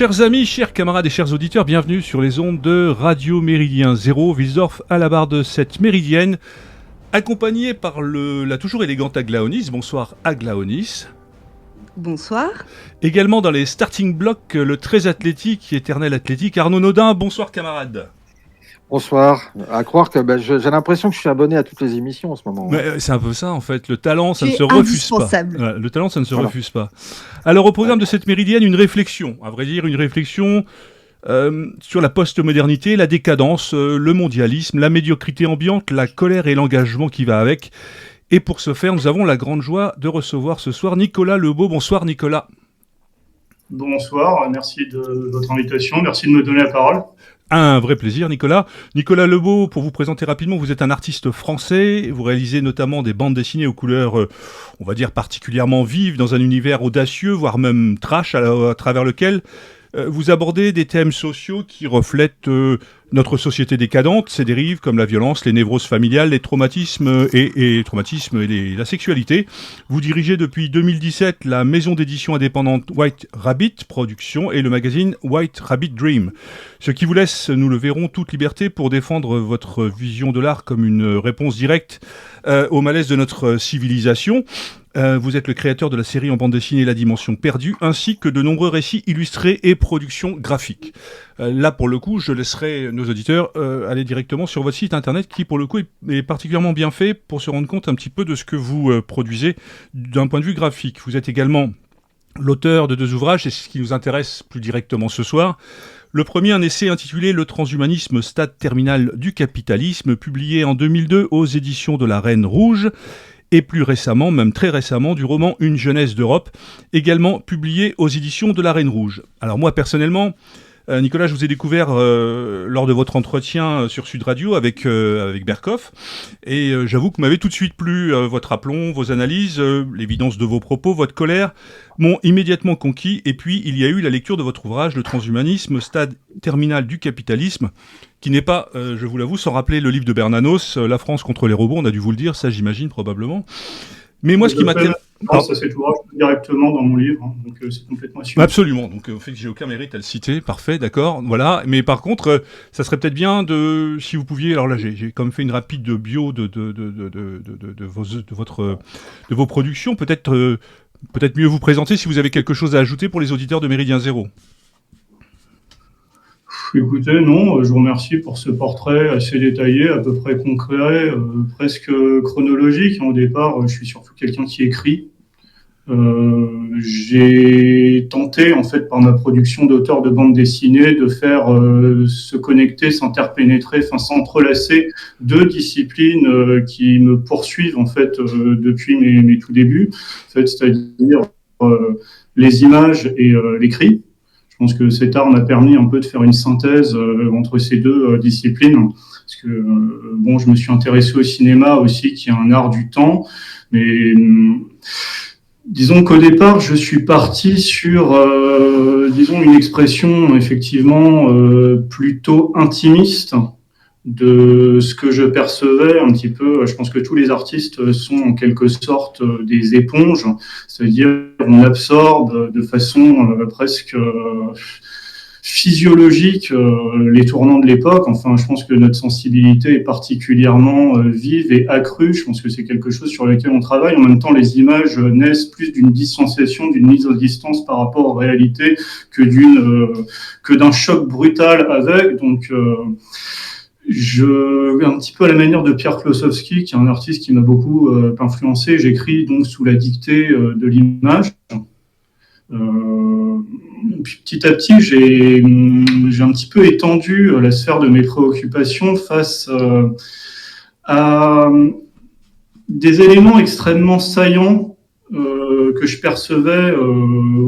Chers amis, chers camarades et chers auditeurs, bienvenue sur les ondes de Radio Méridien Zéro, Wilsdorf à la barre de cette méridienne, accompagné par la toujours élégante Aglaonis. Bonsoir Aglaonis. Bonsoir. Également dans les starting blocks, le très athlétique, éternel athlétique, Arnaud Naudin. Bonsoir camarade. Bonsoir. À croire que j'ai l'impression que je suis abonné à toutes les émissions en ce moment. Mais c'est un peu ça en fait. Le talent, ça ne se refuse pas. Voilà, le talent, ça ne se refuse pas. Alors au programme de cette méridienne, une réflexion. À vrai dire, une réflexion sur la post-modernité, la décadence, le mondialisme, la médiocrité ambiante, la colère et l'engagement qui va avec. Et pour ce faire, nous avons la grande joie de recevoir ce soir Nicolas Lebeau. Bonsoir Nicolas. Bonsoir, merci de votre invitation, merci de me donner la parole. Un vrai plaisir, Nicolas. Nicolas Lebeau, pour vous présenter rapidement, vous êtes un artiste français. Vous réalisez notamment des bandes dessinées aux couleurs, on va dire, particulièrement vives, dans un univers audacieux, voire même trash, à travers lequel vous abordez des thèmes sociaux qui reflètent notre société décadente, ses dérives comme la violence, les névroses familiales, les traumatismes et la sexualité. Vous dirigez depuis 2017 la maison d'édition indépendante White Rabbit Productions et le magazine White Rabbit Dream. Ce qui vous laisse, nous le verrons, toute liberté pour défendre votre vision de l'art comme une réponse directe au malaise de notre civilisation. Vous êtes le créateur de la série en bande dessinée La Dimension Perdue, ainsi que de nombreux récits illustrés et productions graphiques. Là, pour le coup, je laisserai nos auditeurs aller directement sur votre site internet qui, pour le coup, est particulièrement bien fait pour se rendre compte un petit peu de ce que vous produisez d'un point de vue graphique. Vous êtes également l'auteur de 2 ouvrages, et c'est ce qui nous intéresse plus directement ce soir. Le premier, un essai intitulé « Le transhumanisme, stade terminal du capitalisme », publié en 2002 aux éditions de la Reine Rouge. Et plus récemment, même très récemment, du roman Une jeunesse d'Europe, également publié aux éditions de la Reine Rouge. Alors moi, personnellement, Nicolas, je vous ai découvert lors de votre entretien sur Sud Radio avec Berkoff, et j'avoue que m'avait tout de suite plu votre aplomb, vos analyses, l'évidence de vos propos, votre colère, m'ont immédiatement conquis. Et puis, il y a eu la lecture de votre ouvrage, Le transhumanisme, stade terminal du capitalisme, qui n'est pas, je vous l'avoue, sans rappeler le livre de Bernanos, La France contre les robots, on a dû vous le dire, ça j'imagine probablement. Mais moi, ce qui m'intéresse... Non, ça c'est tout directement dans mon livre, hein, donc c'est complètement assumé. Absolument, donc en fait j'ai aucun mérite à le citer, parfait, d'accord, voilà. Mais par contre, ça serait peut-être bien de, si vous pouviez, alors là j'ai quand même fait une rapide bio de vos productions, peut-être mieux vous présenter si vous avez quelque chose à ajouter pour les auditeurs de Méridien Zéro. Écoutez, non, je vous remercie pour ce portrait assez détaillé, à peu près concret, presque chronologique. Au départ, je suis surtout quelqu'un qui écrit. J'ai tenté, en fait, par ma production d'auteur de bande dessinée, de faire se connecter, s'interpénétrer, enfin s'entrelacer 2 disciplines qui me poursuivent, en fait, depuis mes tout débuts, en fait, c'est-à-dire les images et l'écrit. Je pense que cet art m'a permis un peu de faire une synthèse entre ces 2 disciplines. Parce que, bon, je me suis intéressé au cinéma aussi, qui est un art du temps. Mais disons qu'au départ, je suis parti sur, une expression effectivement plutôt intimiste de ce que je percevais un petit peu. Je pense que tous les artistes sont en quelque sorte des éponges, c'est-à-dire on absorbe de façon presque physiologique les tournants de l'époque. Enfin, je pense que notre sensibilité est particulièrement vive et accrue. Je pense que c'est quelque chose sur lequel on travaille. En même temps, les images naissent plus d'une distanciation, d'une mise à distance par rapport aux réalités que d'un choc brutal avec. Donc, un petit peu à la manière de Pierre Klossowski, qui est un artiste qui m'a beaucoup influencé. J'écris donc sous la dictée de l'image. Puis petit à petit, j'ai un petit peu étendu la sphère de mes préoccupations face à des éléments extrêmement saillants que je percevais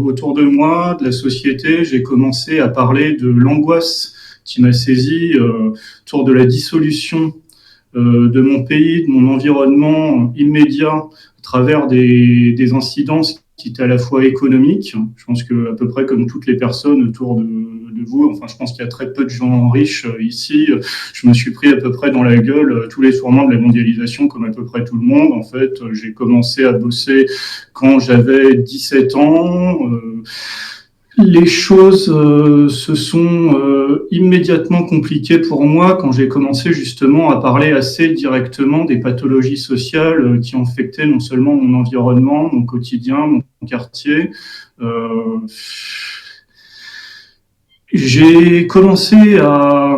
autour de moi, de la société. J'ai commencé à parler de l'angoisse qui m'a saisi autour de la dissolution de mon pays, de mon environnement immédiat, à travers des incidences qui étaient à la fois économiques. Je pense que à peu près comme toutes les personnes autour de vous, enfin je pense qu'il y a très peu de gens riches ici, je me suis pris à peu près dans la gueule tous les tourments de la mondialisation comme à peu près tout le monde. En fait, j'ai commencé à bosser quand j'avais 17 ans. Les choses se sont immédiatement compliquées pour moi quand j'ai commencé justement à parler assez directement des pathologies sociales qui ont affecté non seulement mon environnement, mon quotidien, mon quartier. J'ai commencé à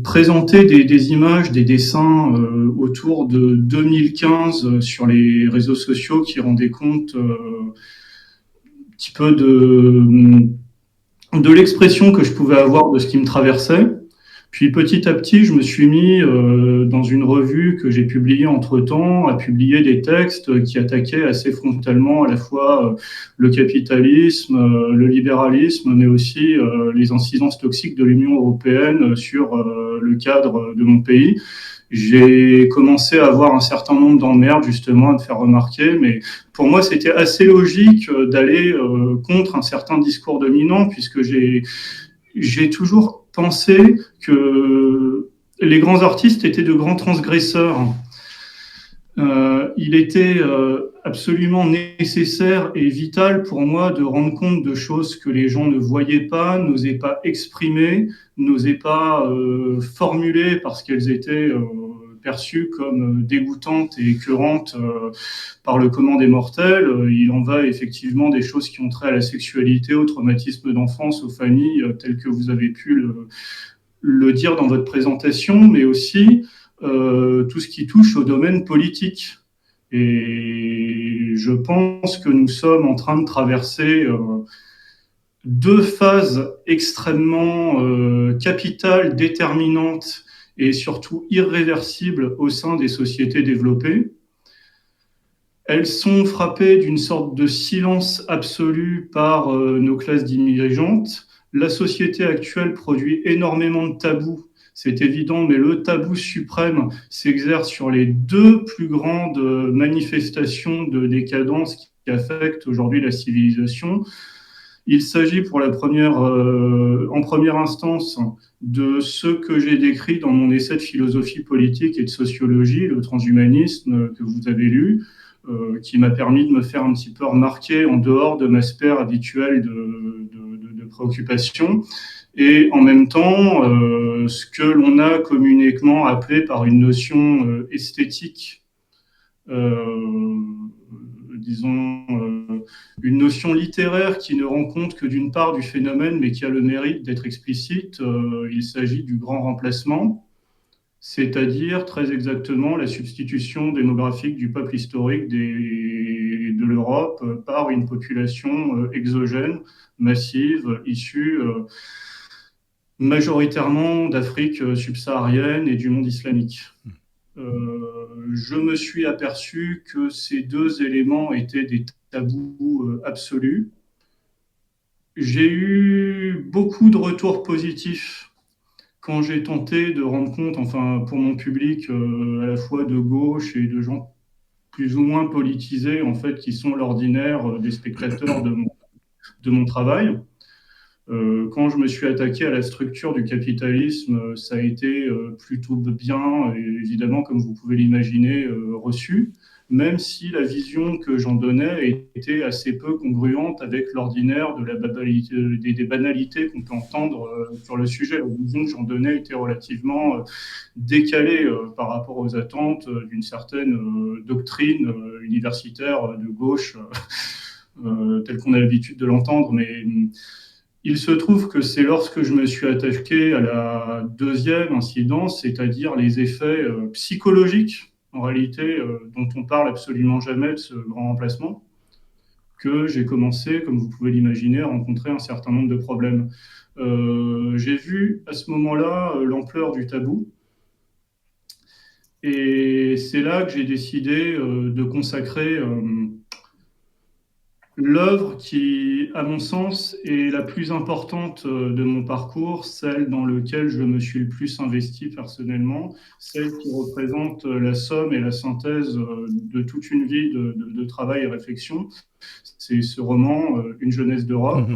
présenter des images, des dessins autour de 2015 sur les réseaux sociaux qui rendaient compte un petit peu de l'expression que je pouvais avoir de ce qui me traversait. Puis petit à petit, je me suis mis dans une revue que j'ai publiée entre-temps, à publier des textes qui attaquaient assez frontalement à la fois le capitalisme, le libéralisme, mais aussi les incidences toxiques de l'Union européenne sur le cadre de mon pays. J'ai commencé à avoir un certain nombre d'emmerdes, justement, à me faire remarquer, mais pour moi, c'était assez logique d'aller contre un certain discours dominant, puisque j'ai toujours pensé que les grands artistes étaient de grands transgresseurs. Il était absolument nécessaire et vital pour moi de rendre compte de choses que les gens ne voyaient pas, n'osaient pas exprimer, n'osaient pas formuler parce qu'elles étaient perçues comme dégoûtantes et écœurantes par le commun des mortels. Il en va effectivement des choses qui ont trait à la sexualité, au traumatisme d'enfance, aux familles, telles que vous avez pu le dire dans votre présentation, mais aussi tout ce qui touche au domaine politique. Et je pense que nous sommes en train de traverser deux phases extrêmement capitales, déterminantes et surtout irréversibles au sein des sociétés développées. Elles sont frappées d'une sorte de silence absolu par nos classes dirigeantes. La société actuelle produit énormément de tabous, c'est évident, mais le tabou suprême s'exerce sur les deux plus grandes manifestations de décadence qui affectent aujourd'hui la civilisation. Il s'agit pour en première instance de ce que j'ai décrit dans mon essai de philosophie politique et de sociologie, le transhumanisme que vous avez lu, qui m'a permis de me faire un petit peu remarquer en dehors de ma sphère habituelle de préoccupation. Et en même temps, ce que l'on a communément appelé par une notion esthétique, disons, une notion littéraire qui ne rend compte que d'une part du phénomène, mais qui a le mérite d'être explicite. Il s'agit du grand remplacement, c'est-à-dire très exactement la substitution démographique du peuple historique de l'Europe par une population exogène, massive, issue majoritairement d'Afrique subsaharienne et du monde islamique. Je me suis aperçu que ces deux éléments étaient des tabous absolus. J'ai eu beaucoup de retours positifs quand j'ai tenté de rendre compte, enfin pour mon public, à la fois de gauche et de gens plus ou moins politisés, en fait, qui sont l'ordinaire des spectateurs de mon travail. Quand je me suis attaqué à la structure du capitalisme, ça a été plutôt bien, et évidemment, comme vous pouvez l'imaginer, reçu, même si la vision que j'en donnais était assez peu congruente avec l'ordinaire de la banalité, des banalités qu'on peut entendre sur le sujet. La vision que j'en donnais était relativement décalée par rapport aux attentes d'une certaine doctrine universitaire de gauche, telle qu'on a l'habitude de l'entendre, mais il se trouve que c'est lorsque je me suis attaqué à la deuxième incidence, c'est-à-dire les effets psychologiques, en réalité, dont on parle absolument jamais de ce grand remplacement, que j'ai commencé, comme vous pouvez l'imaginer, à rencontrer un certain nombre de problèmes. J'ai vu à ce moment-là l'ampleur du tabou, et c'est là que j'ai décidé de consacrer l'œuvre qui, à mon sens, est la plus importante de mon parcours, celle dans laquelle je me suis le plus investi personnellement, celle qui représente la somme et la synthèse de toute une vie de travail et réflexion. C'est ce roman, Une jeunesse d'Europe,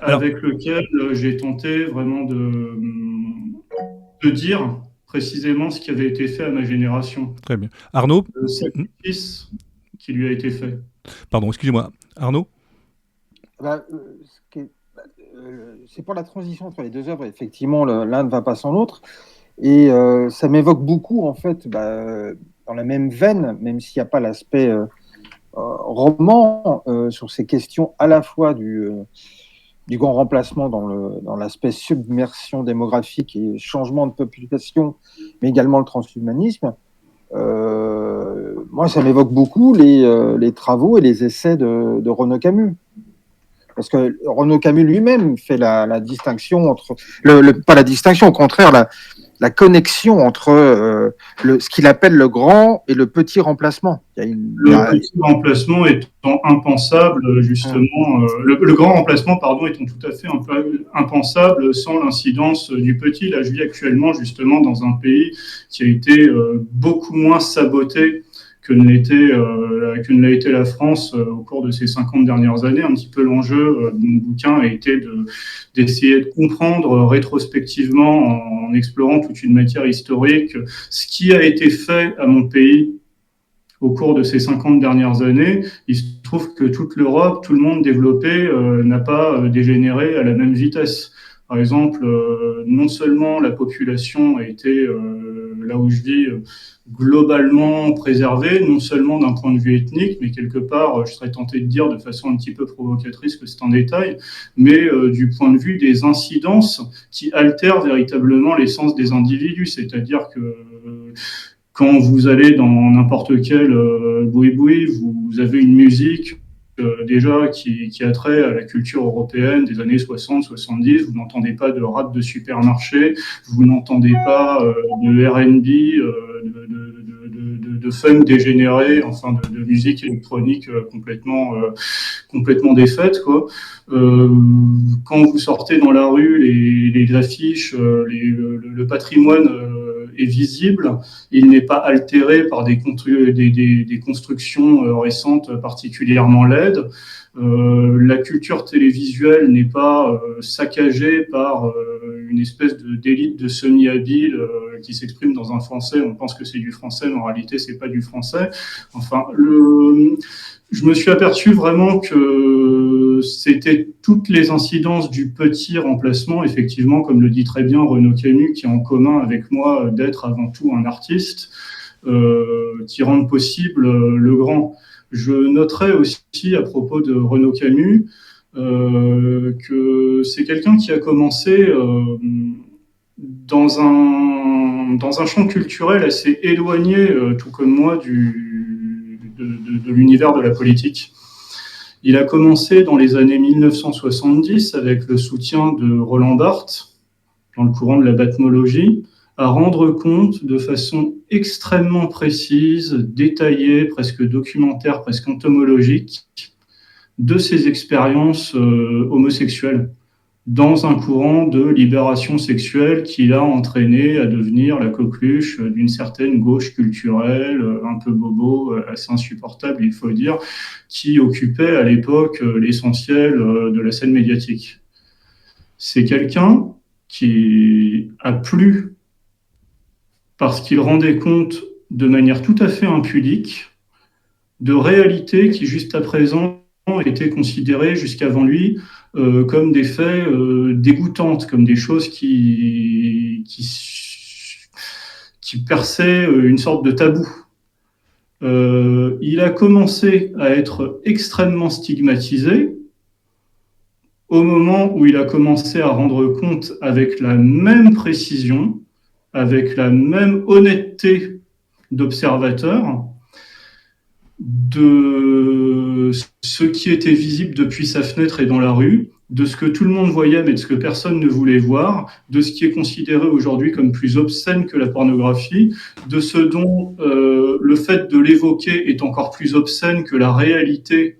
avec lequel j'ai tenté vraiment de dire précisément ce qui avait été fait à ma génération. Très bien. Arnaud ? Le sacrifice qui lui a été fait. Pardon, excusez-moi. Arnaud ? C'est pour la transition entre les deux œuvres. Effectivement, l'un ne va pas sans l'autre. Et ça m'évoque beaucoup, en fait, dans la même veine, même s'il n'y a pas l'aspect roman, sur ces questions à la fois du grand remplacement dans l'aspect submersion démographique et changement de population, mais également le transhumanisme. Moi, ça m'évoque beaucoup les travaux et les essais de Renaud Camus. Parce que Renaud Camus lui-même fait la distinction entre... pas la distinction, au contraire, la connexion entre ce qu'il appelle le grand et le petit remplacement. Le petit remplacement étant impensable, justement, le grand remplacement, pardon, étant tout à fait impensable sans l'incidence du petit. Là, je vis actuellement, justement, dans un pays qui a été beaucoup moins saboté que ne l'a été la France au cours de ces 50 dernières années. Un petit peu l'enjeu de mon bouquin a été d'essayer de comprendre rétrospectivement, en explorant toute une matière historique, ce qui a été fait à mon pays au cours de ces 50 dernières années. Il se trouve que toute l'Europe, tout le monde développé, n'a pas dégénéré à la même vitesse. Par exemple, non seulement la population a été, là où je vis, globalement préservée, non seulement d'un point de vue ethnique, mais quelque part, je serais tenté de dire de façon un petit peu provocatrice que c'est un détail, mais du point de vue des incidences qui altèrent véritablement l'essence des individus, c'est-à-dire que quand vous allez dans n'importe quel boui-boui, vous avez une musique déjà qui a trait à la culture européenne des années 60-70. Vous n'entendez pas de rap de supermarché, vous n'entendez pas de R&B, de funk dégénéré, enfin de musique électronique complètement défaite, quoi. Quand vous sortez dans la rue, les affiches, le patrimoine est visible, il n'est pas altéré par des constructions récentes particulièrement laides. La culture télévisuelle n'est pas saccagée par une espèce d'élite de semi-habiles qui s'exprime dans un français. On pense que c'est du français, mais en réalité, c'est pas du français. Enfin, je me suis aperçu vraiment que c'était toutes les incidences du petit remplacement, effectivement, comme le dit très bien Renaud Camus, qui a en commun avec moi d'être avant tout un artiste, qui rendent possible le grand. Je noterai aussi à propos de Renaud Camus que c'est quelqu'un qui a commencé dans un champ culturel assez éloigné, tout comme moi, de l'univers de la politique. Il a commencé dans les années 1970 avec le soutien de Roland Barthes, dans le courant de la batmologie, à rendre compte de façon extrêmement précise, détaillée, presque documentaire, presque entomologique, de ses expériences homosexuelles, dans un courant de libération sexuelle qui l'a entraîné à devenir la coqueluche d'une certaine gauche culturelle, un peu bobo, assez insupportable, il faut dire, qui occupait à l'époque l'essentiel de la scène médiatique. C'est quelqu'un qui a plu parce qu'il rendait compte de manière tout à fait impudique de réalités qui, juste à présent, étaient considérées jusqu'avant lui comme des faits dégoûtantes, comme des choses qui perçaient une sorte de tabou. Il a commencé à être extrêmement stigmatisé au moment où il a commencé à rendre compte avec la même précision, avec la même honnêteté d'observateur, de ce qui était visible depuis sa fenêtre et dans la rue, de ce que tout le monde voyait mais de ce que personne ne voulait voir, de ce qui est considéré aujourd'hui comme plus obscène que la pornographie, de ce dont le fait de l'évoquer est encore plus obscène que la réalité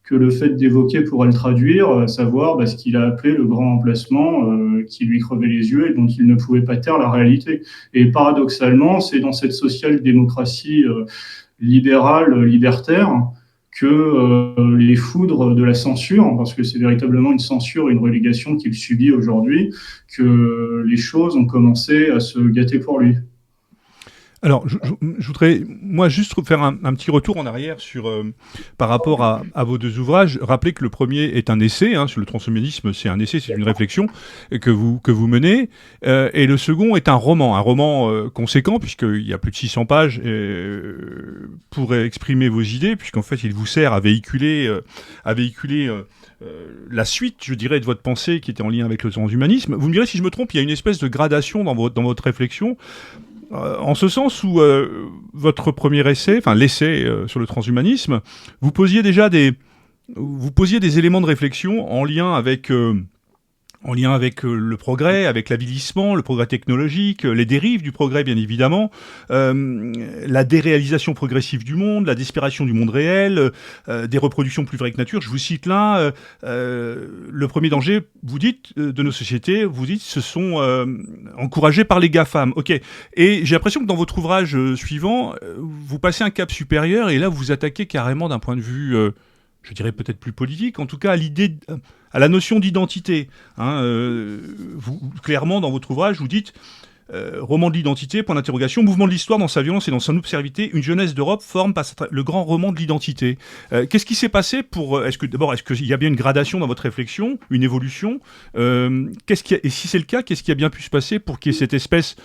que le fait d'évoquer pourrait le traduire, à savoir ce qu'il a appelé le grand emplacement qui lui crevait les yeux et dont il ne pouvait pas taire la réalité. Et paradoxalement, c'est dans cette social-démocratie libérale, libertaire, que les foudres de la censure, parce que c'est véritablement une censure, une relégation qu'il subit aujourd'hui, que les choses ont commencé à se gâter pour lui. Alors, je voudrais, moi, juste faire un petit retour en arrière par rapport à vos deux ouvrages. Rappelez que le premier est un essai, sur le transhumanisme, c'est un essai, c'est une réflexion que vous menez. Et le second est un roman conséquent, puisqu'il y a plus de 600 pages pour exprimer vos idées, puisqu'en fait, il vous sert à véhiculer la suite, je dirais, de votre pensée qui était en lien avec le transhumanisme. Vous me direz si je me trompe, il y a une espèce de gradation dans votre réflexion. En ce sens où votre premier essai, enfin l'essai sur le transhumanisme, vous posiez des éléments de réflexion en lien avec le progrès, avec l'avilissement, le progrès technologique, les dérives du progrès bien évidemment, la déréalisation progressive du monde, la disparition du monde réel, des reproductions plus vraies que nature. Je vous cite là, le premier danger, vous dites, de nos sociétés, vous dites, ce sont encouragés par les GAFAM. Ok. Et j'ai l'impression que dans votre ouvrage suivant, vous passez un cap supérieur et là vous vous attaquez carrément d'un point de vue... je dirais peut-être plus politique, en tout cas à la notion d'identité. Clairement, dans votre ouvrage, vous dites roman de l'identité, point d'interrogation, mouvement de l'histoire dans sa violence et dans son absurdité, une jeunesse d'Europe forme le grand roman de l'identité. Qu'est-ce qui s'est passé est-ce qu'il y a bien une gradation dans votre réflexion, une évolution et si c'est le cas, qu'est-ce qui a bien pu se passer pour qu'il y ait cette espèce...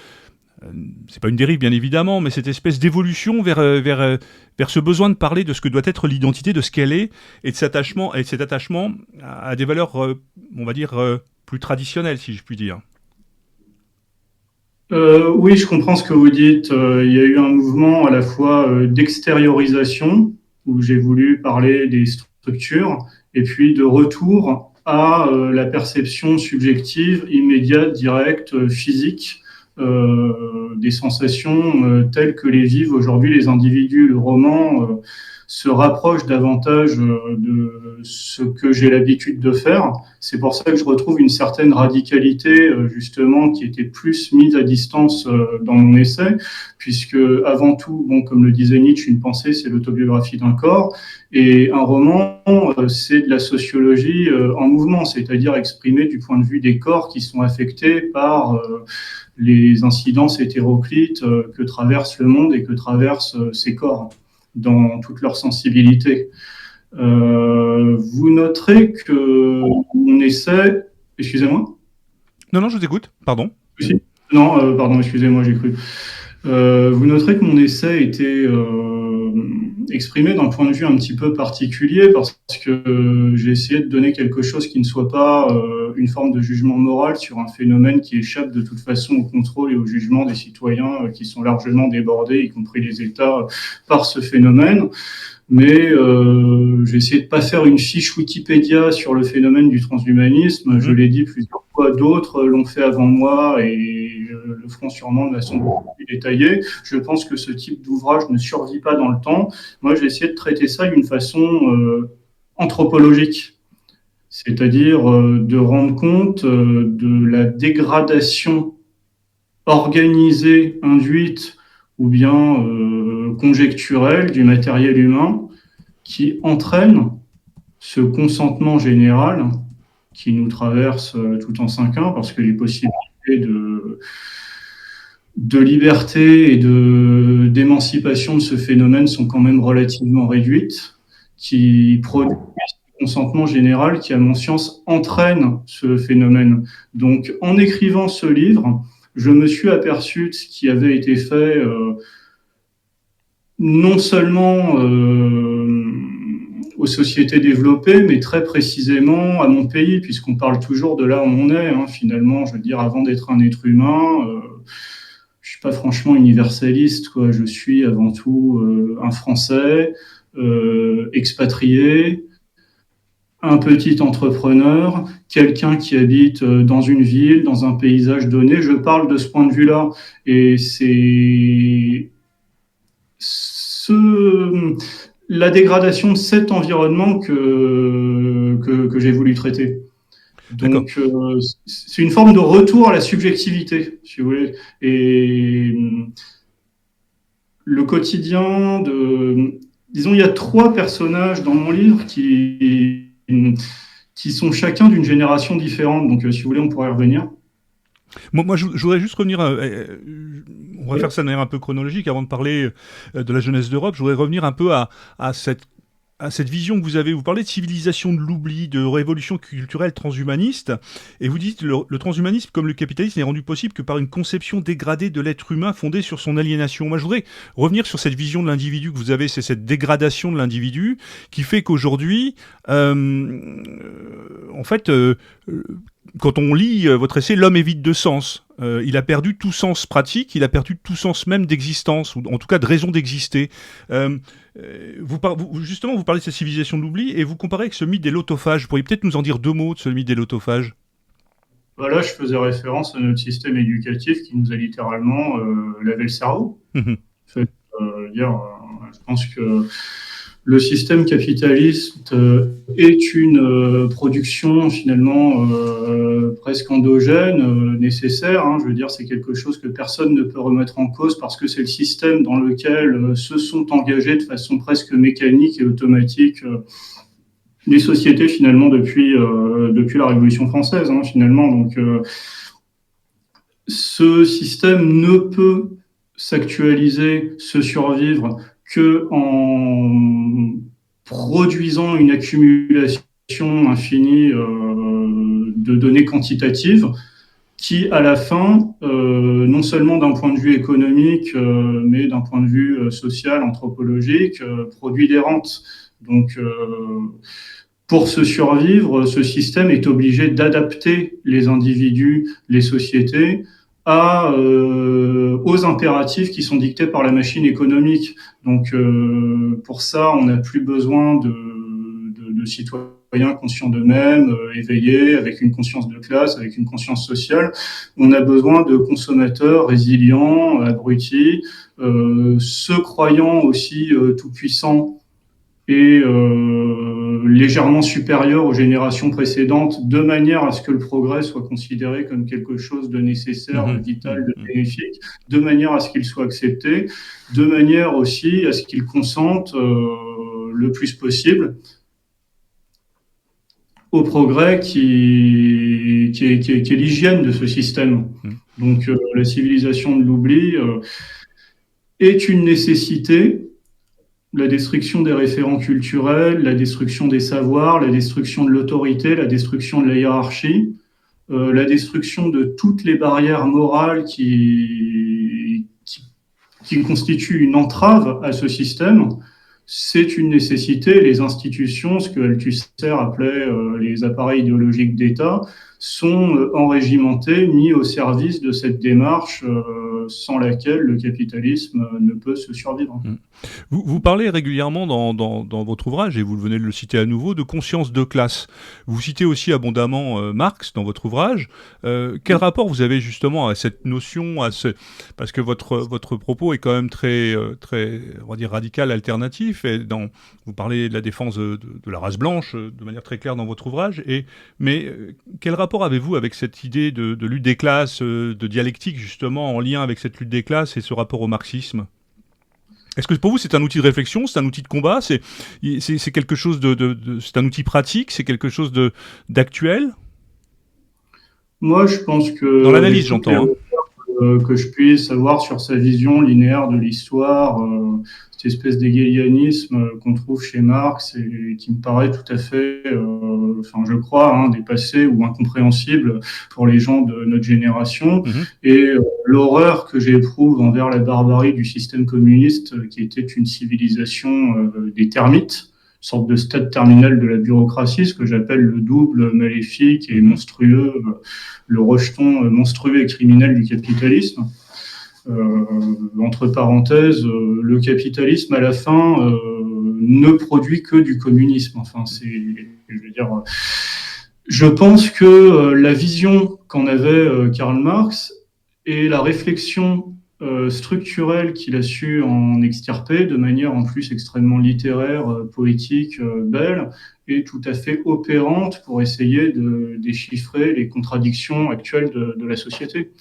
c'est pas une dérive bien évidemment, mais cette espèce d'évolution vers ce besoin de parler de ce que doit être l'identité, de ce qu'elle est, et de cet attachement à des valeurs, on va dire, plus traditionnelles, si je puis dire. Oui, je comprends ce que vous dites. Il y a eu un mouvement à la fois d'extériorisation, où j'ai voulu parler des structures, et puis de retour à la perception subjective, immédiate, directe, physique, des sensations telles que les vivent aujourd'hui les individus. Le roman se rapproche davantage de ce que j'ai l'habitude de faire. C'est pour ça que je retrouve une certaine radicalité, justement, qui était plus mise à distance dans mon essai, puisque avant tout, bon, comme le disait Nietzsche, une pensée, c'est l'autobiographie d'un corps, et un roman, c'est de la sociologie en mouvement, c'est-à-dire exprimé du point de vue des corps qui sont affectés par les incidences hétéroclites que traverse le monde et que traversent ces corps dans toute leur sensibilité. Vous noterez que mon essai... Excusez-moi. Non, je vous écoute, pardon. Non, pardon, excusez-moi, j'ai cru. Vous noterez que mon essai était exprimé d'un point de vue un petit peu particulier parce que j'ai essayé de donner quelque chose qui ne soit pas une forme de jugement moral sur un phénomène qui échappe de toute façon au contrôle et au jugement des citoyens qui sont largement débordés, y compris les États, par ce phénomène. Mais j'ai essayé de pas faire une fiche Wikipédia sur le phénomène du transhumanisme. Je l'ai dit plusieurs fois, d'autres l'ont fait avant moi et le feront sûrement de façon beaucoup plus détaillée. Je pense que ce type d'ouvrage ne survit pas dans le temps. Moi, j'ai essayé de traiter ça d'une façon anthropologique, c'est-à-dire de rendre compte de la dégradation organisée, induite ou bien conjecturelle du matériel humain qui entraîne ce consentement général qui nous traverse tout en 5 ans, parce que les possibilités de liberté et d'émancipation de ce phénomène sont quand même relativement réduites, qui produisent un consentement général qui, à mon sens, entraîne ce phénomène. Donc, en écrivant ce livre, je me suis aperçu de ce qui avait été fait non seulement aux sociétés développées, mais très précisément à mon pays, puisqu'on parle toujours de là où on est. Finalement, je veux dire, avant d'être un être humain, je suis pas franchement universaliste, quoi. Je suis avant tout un Français expatrié, un petit entrepreneur, quelqu'un qui habite dans une ville, dans un paysage donné. Je parle de ce point de vue-là, et c'est la dégradation de cet environnement que j'ai voulu traiter. Donc, c'est une forme de retour à la subjectivité, si vous voulez. Et le quotidien disons, il y a 3 personnages dans mon livre qui sont chacun d'une génération différente. Donc, si vous voulez, on pourrait y revenir. Je voudrais juste revenir, on va faire ça de manière un peu chronologique avant de parler de la jeunesse d'Europe. Je voudrais revenir un peu à cette vision que vous avez. Vous parlez de civilisation de l'oubli, de révolution culturelle transhumaniste, et vous dites le transhumanisme, comme le capitalisme, n'est rendu possible que par une conception dégradée de l'être humain fondée sur son aliénation. Moi, je voudrais revenir sur cette vision de l'individu que vous avez, c'est cette dégradation de l'individu qui fait qu'aujourd'hui, en fait, quand on lit votre essai, l'homme est vide de sens. Il a perdu tout sens pratique, il a perdu tout sens même d'existence, ou en tout cas de raison d'exister. Justement, vous parlez de cette civilisation de l'oubli, et vous comparez avec ce mythe des lotophages. Vous pourriez peut-être nous en dire 2 mots de ce mythe des lotophages? Voilà, je faisais référence à notre système éducatif qui nous a littéralement lavé le cerveau. Mhm. En fait, je pense que le système capitaliste est une production finalement presque endogène, nécessaire. Hein. Je veux dire, c'est quelque chose que personne ne peut remettre en cause parce que c'est le système dans lequel se sont engagés de façon presque mécanique et automatique les sociétés finalement depuis la Révolution française. Hein, finalement, donc ce système ne peut s'actualiser, se survivre que en produisant une accumulation infinie de données quantitatives qui, à la fin, non seulement d'un point de vue économique, mais d'un point de vue social, anthropologique, produit des rentes. Donc, pour se survivre, ce système est obligé d'adapter les individus, les sociétés, aux impératifs qui sont dictés par la machine économique. Donc, pour ça, on n'a plus besoin de citoyens conscients d'eux-mêmes, éveillés, avec une conscience de classe, avec une conscience sociale. On a besoin de consommateurs résilients, abrutis, se croyant aussi tout-puissants et légèrement supérieur aux générations précédentes, de manière à ce que le progrès soit considéré comme quelque chose de nécessaire, de vital, de bénéfique, de manière à ce qu'il soit accepté, de manière aussi à ce qu'il consente le plus possible au progrès qui est l'hygiène de ce système. Donc la civilisation de l'oubli est une nécessité. La destruction des référents culturels, la destruction des savoirs, la destruction de l'autorité, la destruction de la hiérarchie, la destruction de toutes les barrières morales qui constituent une entrave à ce système, c'est une nécessité. Les institutions, ce que Althusser appelait les appareils idéologiques d'État, sont enrégimentés, mis au service de cette démarche sans laquelle le capitalisme ne peut se survivre. Vous parlez régulièrement dans votre ouvrage, et vous venez de le citer à nouveau, de conscience de classe. Vous citez aussi abondamment Marx dans votre ouvrage. Quel rapport vous avez justement à cette notion, parce que votre propos est quand même très, on va dire, radical, alternatif. Et vous parlez de la défense de la race blanche de manière très claire dans votre ouvrage. Mais quel rapport avez-vous avec cette idée de lutte des classes, de dialectique justement en lien avec cette lutte des classes et ce rapport au marxisme ? Est-ce que pour vous c'est un outil de réflexion, c'est un outil de combat, c'est quelque chose c'est un outil pratique, c'est quelque chose d'actuel? Moi, je pense que dans l'analyse, j'entends. Que je puisse avoir sur sa vision linéaire de l'histoire, cette espèce d'hégélianisme qu'on trouve chez Marx et qui me paraît tout à fait, je crois, dépassé ou incompréhensible pour les gens de notre génération. Et l'horreur que j'éprouve envers la barbarie du système communiste, qui était une civilisation des termites, sorte de stade terminal de la bureaucratie, ce que j'appelle le double maléfique et monstrueux, le rejeton monstrueux et criminel du capitalisme. Entre parenthèses, le capitalisme à la fin ne produit que du communisme. Je pense que la vision qu'en avait Karl Marx et la réflexion structurelle qu'il a su en extirper de manière en plus extrêmement littéraire, poétique, belle, est tout à fait opérante pour essayer de déchiffrer les contradictions actuelles de la société.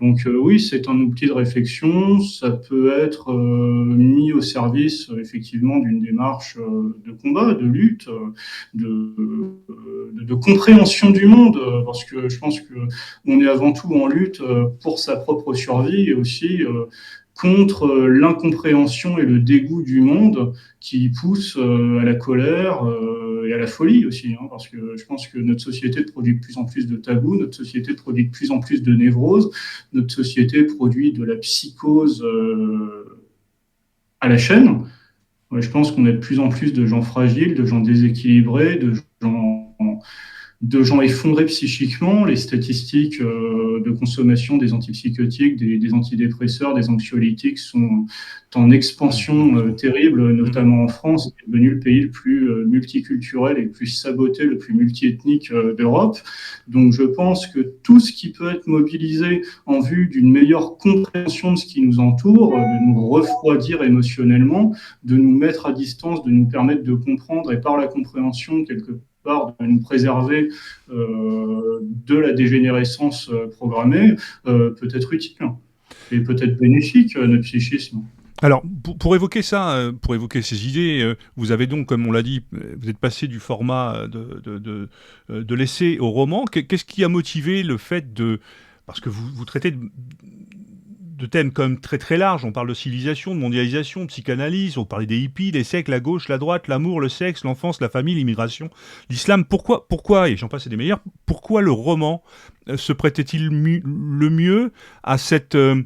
Donc oui, c'est un outil de réflexion, ça peut être mis au service effectivement d'une démarche de combat, de lutte, de de compréhension du monde, parce que je pense que on est avant tout en lutte pour sa propre survie et aussi contre l'incompréhension et le dégoût du monde qui pousse à la colère et à la folie aussi, hein, parce que je pense que notre société produit de plus en plus de tabous, notre société produit de plus en plus de névroses, notre société produit de la psychose à la chaîne. Ouais, je pense qu'on a de plus en plus de gens fragiles, de gens déséquilibrés, de gens effondrés psychiquement. Les statistiques de consommation des antipsychotiques, des antidépresseurs, des anxiolytiques sont en expansion terrible, notamment en France, qui est devenu le pays le plus multiculturel et le plus saboté, le plus multiethnique d'Europe. Donc je pense que tout ce qui peut être mobilisé en vue d'une meilleure compréhension de ce qui nous entoure, de nous refroidir émotionnellement, de nous mettre à distance, de nous permettre de comprendre et par la compréhension quelque part de nous préserver de la dégénérescence programmée, peut être utile et peut être bénéfique à notre psychisme. Alors, pour évoquer ça, pour évoquer ces idées, vous avez donc, comme on l'a dit, vous êtes passé du format de l'essai au roman. Qu'est-ce qui a motivé le fait de... Parce que vous traitez de thèmes quand même très très larges. On parle de civilisation, de mondialisation, de psychanalyse, on parlait des hippies, des sectes, la gauche, la droite, l'amour, le sexe, l'enfance, la famille, l'immigration, l'islam. Pourquoi, et j'en passe et des meilleurs, pourquoi le roman se prêtait-il le mieux à ce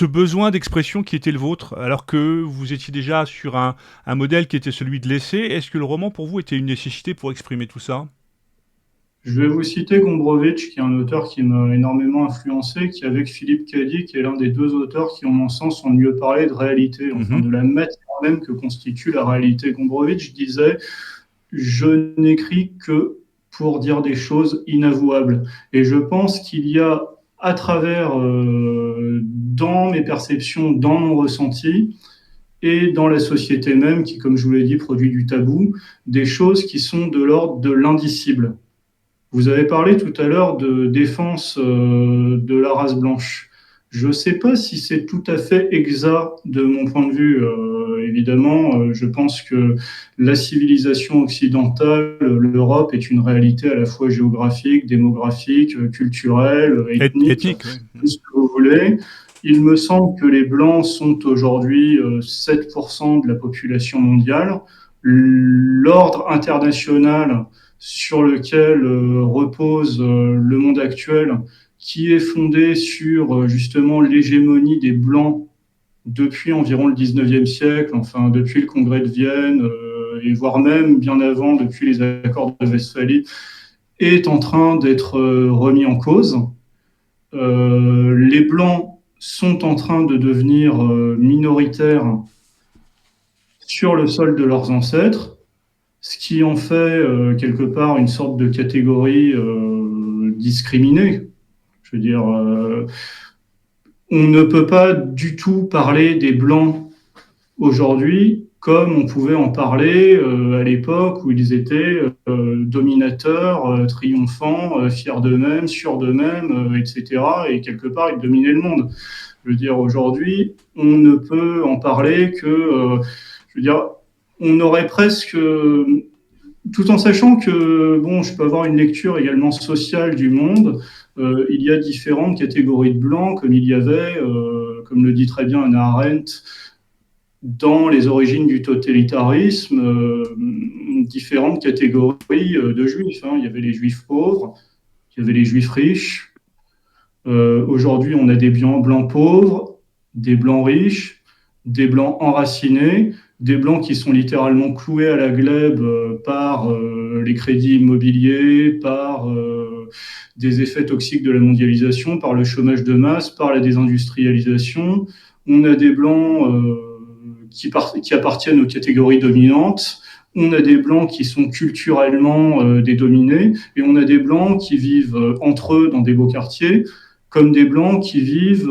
besoin d'expression qui était le vôtre, alors que vous étiez déjà sur un modèle qui était celui de l'essai? Est-ce que le roman, pour vous, était une nécessité pour exprimer tout ça? Je vais vous citer Gombrowicz, qui est un auteur qui m'a énormément influencé, qui avec Philippe Cady, qui est l'un des deux auteurs qui, en mon sens, ont mieux parlé de réalité, enfin de la matière même que constitue la réalité. Gombrowicz disait « Je n'écris que pour dire des choses inavouables ». Et je pense qu'il y a, à travers, dans mes perceptions, dans mon ressenti, et dans la société même, qui, comme je vous l'ai dit, produit du tabou, des choses qui sont de l'ordre de l'indicible. Vous avez parlé tout à l'heure de défense de la race blanche. Je ne sais pas si c'est tout à fait exact de mon point de vue. Évidemment, je pense que la civilisation occidentale, l'Europe, est une réalité à la fois géographique, démographique, culturelle, ethnique, tout ce que vous voulez. Il me semble que les Blancs sont aujourd'hui 7% de la population mondiale. L'ordre international sur lequel repose le monde actuel, qui est fondé sur justement l'hégémonie des Blancs depuis environ le 19e siècle, enfin depuis le Congrès de Vienne, et voire même bien avant, depuis les accords de Westphalie, est en train d'être remis en cause. Les Blancs sont en train de devenir minoritaires sur le sol de leurs ancêtres, ce qui en fait quelque part une sorte de catégorie discriminée. Je veux dire, on ne peut pas du tout parler des Blancs aujourd'hui comme on pouvait en parler à l'époque où ils étaient dominateurs, triomphants, fiers d'eux-mêmes, sûrs d'eux-mêmes, etc. Et quelque part, ils dominaient le monde. Je veux dire, aujourd'hui, on ne peut en parler que... je veux dire, on aurait presque, tout en sachant que, bon, je peux avoir une lecture également sociale du monde, il y a différentes catégories de blancs, comme il y avait, comme le dit très bien Hannah Arendt, dans les origines du totalitarisme, différentes catégories de juifs. Hein. Il y avait les juifs pauvres, il y avait les juifs riches. Aujourd'hui, on a des blancs pauvres, des blancs riches, des blancs enracinés, des blancs qui sont littéralement cloués à la glèbe par les crédits immobiliers, par des effets toxiques de la mondialisation, par le chômage de masse, par la désindustrialisation. On a des blancs qui appartiennent aux catégories dominantes. On a des blancs qui sont culturellement des dominés, et on a des blancs qui vivent entre eux dans des beaux quartiers, comme des blancs qui vivent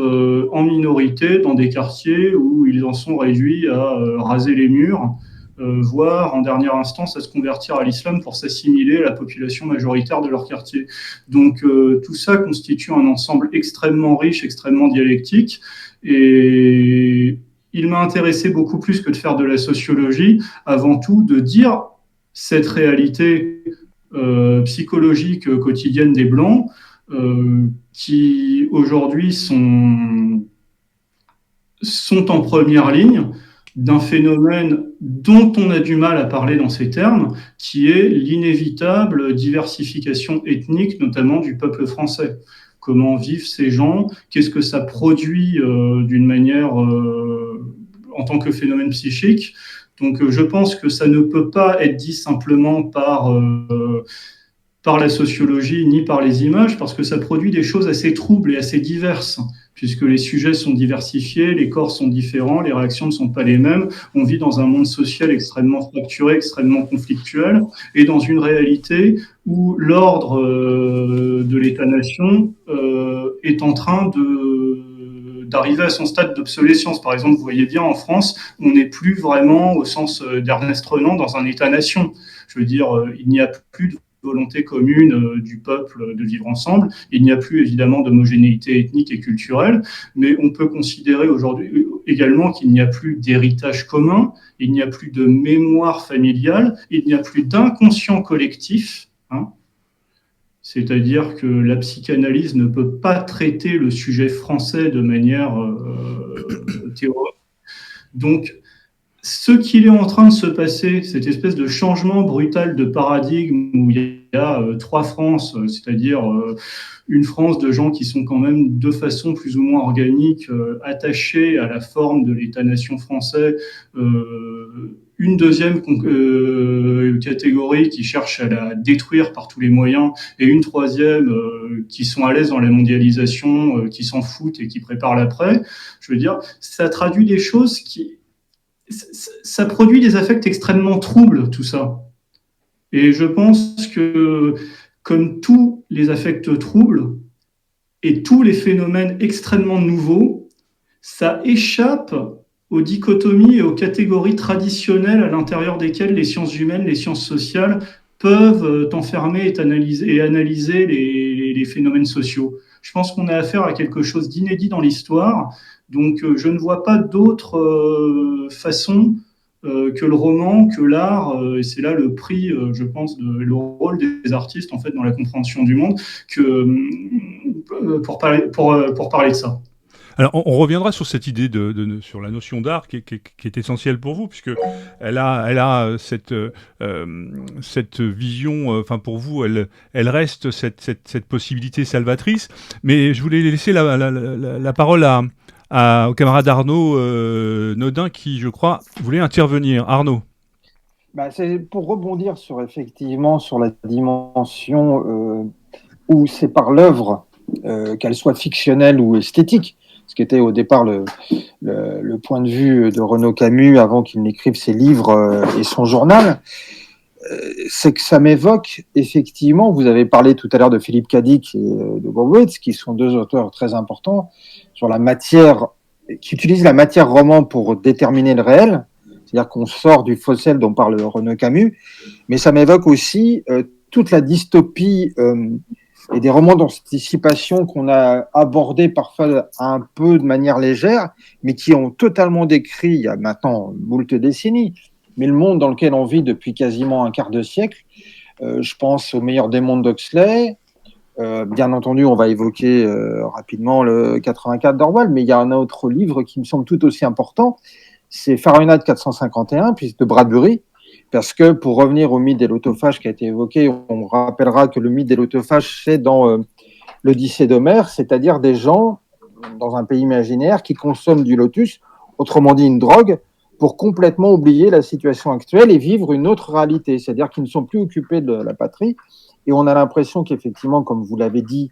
en minorité dans des quartiers où ils en sont réduits à raser les murs, voire en dernière instance à se convertir à l'islam pour s'assimiler à la population majoritaire de leur quartier. Donc tout ça constitue un ensemble extrêmement riche, extrêmement dialectique, et il m'a intéressé beaucoup plus que de faire de la sociologie, avant tout de dire cette réalité psychologique quotidienne des Blancs, qui aujourd'hui sont en première ligne d'un phénomène dont on a du mal à parler dans ces termes, qui est l'inévitable diversification ethnique, notamment du peuple français. Comment vivent ces gens? Qu'est-ce que ça produit d'une manière en tant que phénomène psychique? Donc je pense que ça ne peut pas être dit simplement par la sociologie ni par les images, parce que ça produit des choses assez troubles et assez diverses, puisque les sujets sont diversifiés, les corps sont différents, les réactions ne sont pas les mêmes. On vit dans un monde social extrêmement fracturé, extrêmement conflictuel, et dans une réalité où l'ordre de l'État-nation est en train d'arriver à son stade d'obsolescence. Par exemple, vous voyez bien, en France, on n'est plus vraiment, au sens d'Ernest Renan, dans un État-nation. Je veux dire, il n'y a plus de volonté commune du peuple de vivre ensemble. Il n'y a plus évidemment d'homogénéité ethnique et culturelle, mais on peut considérer aujourd'hui également qu'il n'y a plus d'héritage commun, il n'y a plus de mémoire familiale, il n'y a plus d'inconscient collectif, hein. C'est-à-dire que la psychanalyse ne peut pas traiter le sujet français de manière théorique. Donc, ce qu'il est en train de se passer, cette espèce de changement brutal de paradigme où il y a trois France, c'est-à-dire une France de gens qui sont quand même de façon plus ou moins organique attachés à la forme de l'État-nation français, une deuxième catégorie qui cherche à la détruire par tous les moyens, et une troisième qui sont à l'aise dans la mondialisation, qui s'en foutent et qui préparent l'après. Je veux dire, ça traduit des choses ça produit des affects extrêmement troubles, tout ça. Et je pense que, comme tous les affects troubles et tous les phénomènes extrêmement nouveaux, ça échappe aux dichotomies et aux catégories traditionnelles à l'intérieur desquelles les sciences humaines, les sciences sociales peuvent enfermer et analyser les phénomènes sociaux. Je pense qu'on a affaire à quelque chose d'inédit dans l'histoire. Donc, je ne vois pas d'autre façon que le roman, que l'art, et c'est là le prix, je pense, le rôle des artistes en fait dans la compréhension du monde, pour parler de ça. Alors, on reviendra sur cette idée sur la notion d'art qui est essentielle pour vous, puisque elle a cette vision. Enfin, pour vous, elle reste cette possibilité salvatrice. Mais je voulais laisser la parole au camarade Arnaud Nodin qui, je crois, voulait intervenir. Arnaud. C'est pour rebondir effectivement sur la dimension où c'est par l'œuvre, qu'elle soit fictionnelle ou esthétique, ce qui était au départ le point de vue de Renaud Camus avant qu'il n'écrive ses livres et son journal, c'est que ça m'évoque effectivement, vous avez parlé tout à l'heure de Philippe Cadic et de Gurewitz, qui sont deux auteurs très importants sur la matière, qui utilisent la matière roman pour déterminer le réel, c'est-à-dire qu'on sort du fossile dont parle Renaud Camus, mais ça m'évoque aussi toute la dystopie et des romans d'anticipation qu'on a abordés parfois un peu de manière légère, mais qui ont totalement décrit, il y a maintenant moult décennies, mais le monde dans lequel on vit depuis quasiment un quart de siècle. Je pense au meilleur des mondes d'Huxley. Bien entendu, on va évoquer rapidement le 84 d'Orwell, mais il y a un autre livre qui me semble tout aussi important, c'est Fahrenheit 451, puis de Bradbury, parce que pour revenir au mythe des lotophage qui a été évoqué, on rappellera que le mythe des lotophage, c'est dans l'Odyssée d'Homère, c'est-à-dire des gens dans un pays imaginaire qui consomment du lotus, autrement dit une drogue, pour complètement oublier la situation actuelle et vivre une autre réalité, c'est-à-dire qu'ils ne sont plus occupés de la patrie. Et on a l'impression qu'effectivement, comme vous l'avez dit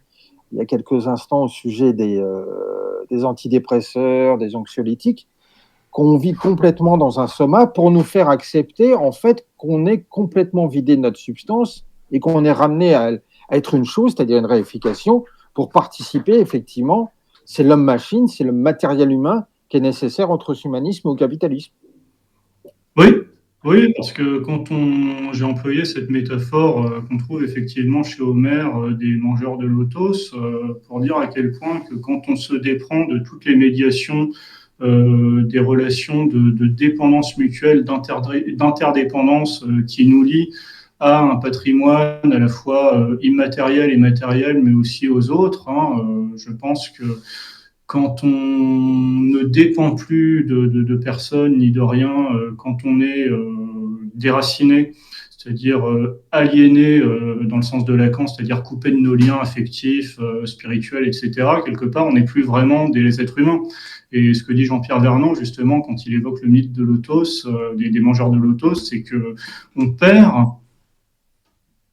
il y a quelques instants au sujet des antidépresseurs, des anxiolytiques, qu'on vit complètement dans un soma pour nous faire accepter en fait qu'on est complètement vidé de notre substance et qu'on est ramené à être une chose, c'est-à-dire une réification, pour participer effectivement. C'est l'homme-machine, c'est le matériel humain qui est nécessaire entre humanisme et au capitalisme. Oui, parce que j'ai employé cette métaphore qu'on trouve effectivement chez Homère des mangeurs de lotos, pour dire à quel point que quand on se déprend de toutes les médiations, des relations de dépendance mutuelle, d'interdépendance qui nous lient, à un patrimoine à la fois immatériel et matériel, mais aussi aux autres. Je pense que quand on ne dépend plus de personne ni de rien, quand on est déraciné, c'est-à-dire aliéné dans le sens de Lacan, c'est-à-dire coupé de nos liens affectifs, spirituels, etc., quelque part, on n'est plus vraiment des êtres humains. Et ce que dit Jean-Pierre Vernant, justement, quand il évoque le mythe de lotos, des mangeurs de lotos, c'est que on perd,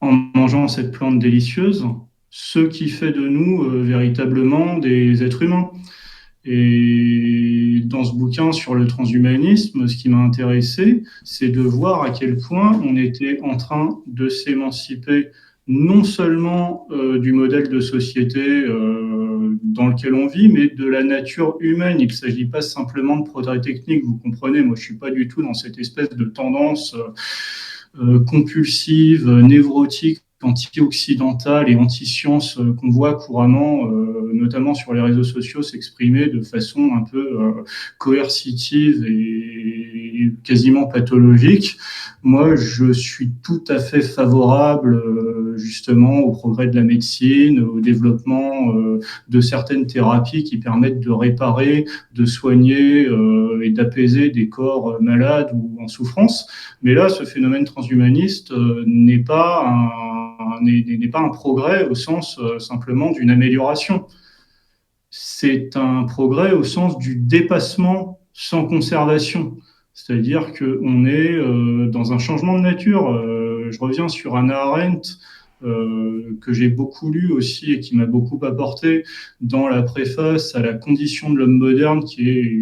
en mangeant cette plante délicieuse, ce qui fait de nous véritablement des êtres humains. Et dans ce bouquin sur le transhumanisme, ce qui m'a intéressé, c'est de voir à quel point on était en train de s'émanciper non seulement du modèle de société dans lequel on vit, mais de la nature humaine. Il ne s'agit pas simplement de progrès technique, vous comprenez, moi je ne suis pas du tout dans cette espèce de tendance compulsive, névrotique, anti-occidentale et anti-science qu'on voit couramment, notamment sur les réseaux sociaux, s'exprimer de façon un peu coercitive et quasiment pathologique. Moi, je suis tout à fait favorable justement au progrès de la médecine, au développement de certaines thérapies qui permettent de réparer, de soigner et d'apaiser des corps malades ou en souffrance. Mais là, ce phénomène transhumaniste n'est pas un progrès au sens simplement d'une amélioration. C'est un progrès au sens du dépassement sans conservation. C'est-à-dire qu'on est dans un changement de nature. Je reviens sur Hannah Arendt, que j'ai beaucoup lu aussi et qui m'a beaucoup apporté dans la préface à La condition de l'homme moderne, qui est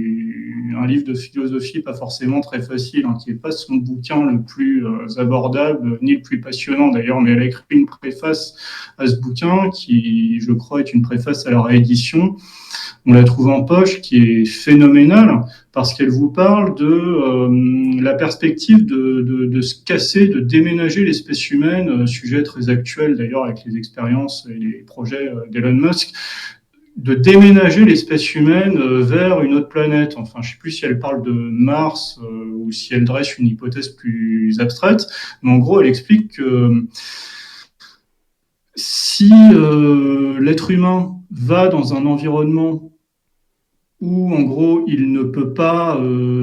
un livre de philosophie pas forcément très facile, qui n'est pas son bouquin le plus abordable, ni le plus passionnant d'ailleurs, mais elle a écrit une préface à ce bouquin qui, je crois, est une préface à la réédition. On la trouve en poche, qui est phénoménale, parce qu'elle vous parle de la perspective de se casser, de déménager l'espèce humaine, sujet très actuel d'ailleurs avec les expériences et les projets d'Elon Musk, de déménager l'espèce humaine vers une autre planète. Enfin, je ne sais plus si elle parle de Mars ou si elle dresse une hypothèse plus abstraite, mais en gros, elle explique que si l'être humain va dans un environnement où, en gros, il ne peut pas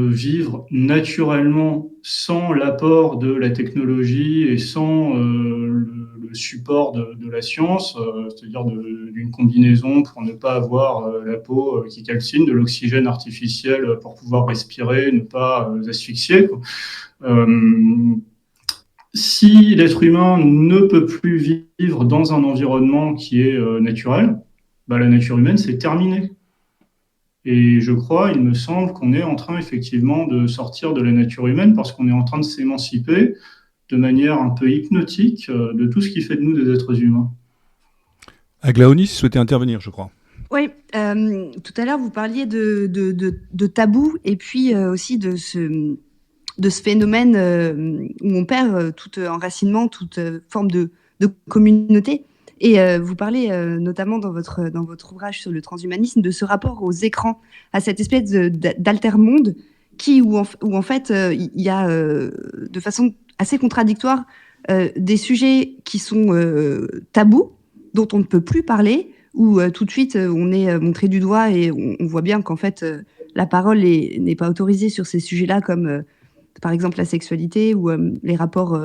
vivre naturellement sans l'apport de la technologie et sans le support de la science, c'est-à-dire d'une combinaison pour ne pas avoir la peau qui calcine, de l'oxygène artificiel pour pouvoir respirer, ne pas asphyxier. Si l'être humain ne peut plus vivre dans un environnement qui est naturel, la nature humaine, c'est terminé. Et je crois, il me semble qu'on est en train effectivement de sortir de la nature humaine parce qu'on est en train de s'émanciper de manière un peu hypnotique de tout ce qui fait de nous des êtres humains. Aglaonis souhaitait intervenir, je crois. Oui, tout à l'heure, vous parliez de tabou et puis aussi de ce phénomène où on perd tout enracinement, toute forme de communauté. Et vous parlez notamment dans votre ouvrage sur le transhumanisme de ce rapport aux écrans, à cette espèce d'altermonde où en fait il y a de façon assez contradictoire des sujets qui sont tabous, dont on ne peut plus parler, où tout de suite on est montré du doigt et on voit bien qu'en fait la parole n'est pas autorisée sur ces sujets-là, comme par exemple la sexualité ou les rapports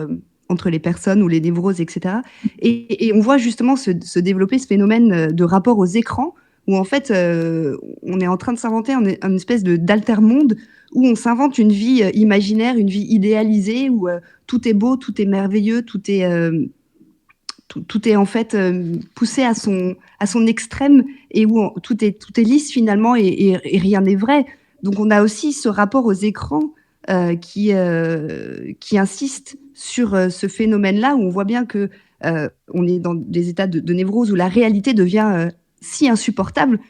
entre les personnes ou les névroses, etc. Et on voit justement se développer ce phénomène de rapport aux écrans où en fait on est en train de s'inventer une espèce d'altermonde où on s'invente une vie imaginaire, une vie idéalisée où tout est beau, tout est merveilleux, tout est en fait poussé à son extrême et où tout est lisse finalement et rien n'est vrai. Donc on a aussi ce rapport aux écrans qui insiste sur ce phénomène-là, où on voit bien que on est dans des états de névrose où la réalité devient si insupportable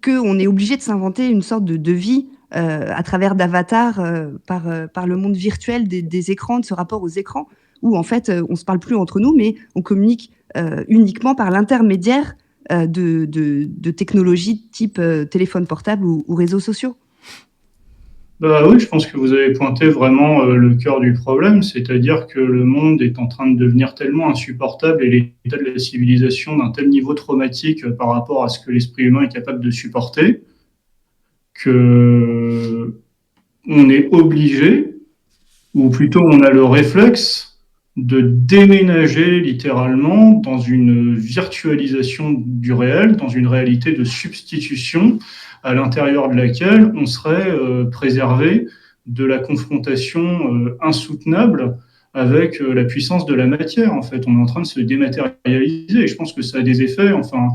qu'on est obligé de s'inventer une sorte de vie à travers d'avatars par le monde virtuel des écrans, de ce rapport aux écrans, où en fait on ne se parle plus entre nous, mais on communique uniquement par l'intermédiaire de technologies type téléphone portable ou réseaux sociaux. Bah oui, je pense que vous avez pointé vraiment le cœur du problème, c'est-à-dire que le monde est en train de devenir tellement insupportable et l'état de la civilisation d'un tel niveau traumatique par rapport à ce que l'esprit humain est capable de supporter, que on est obligé, ou plutôt on a le réflexe de déménager littéralement dans une virtualisation du réel, dans une réalité de substitution à l'intérieur de laquelle on serait préservé de la confrontation insoutenable avec la puissance de la matière. En fait, on est en train de se dématérialiser et je pense que ça a des effets. Enfin,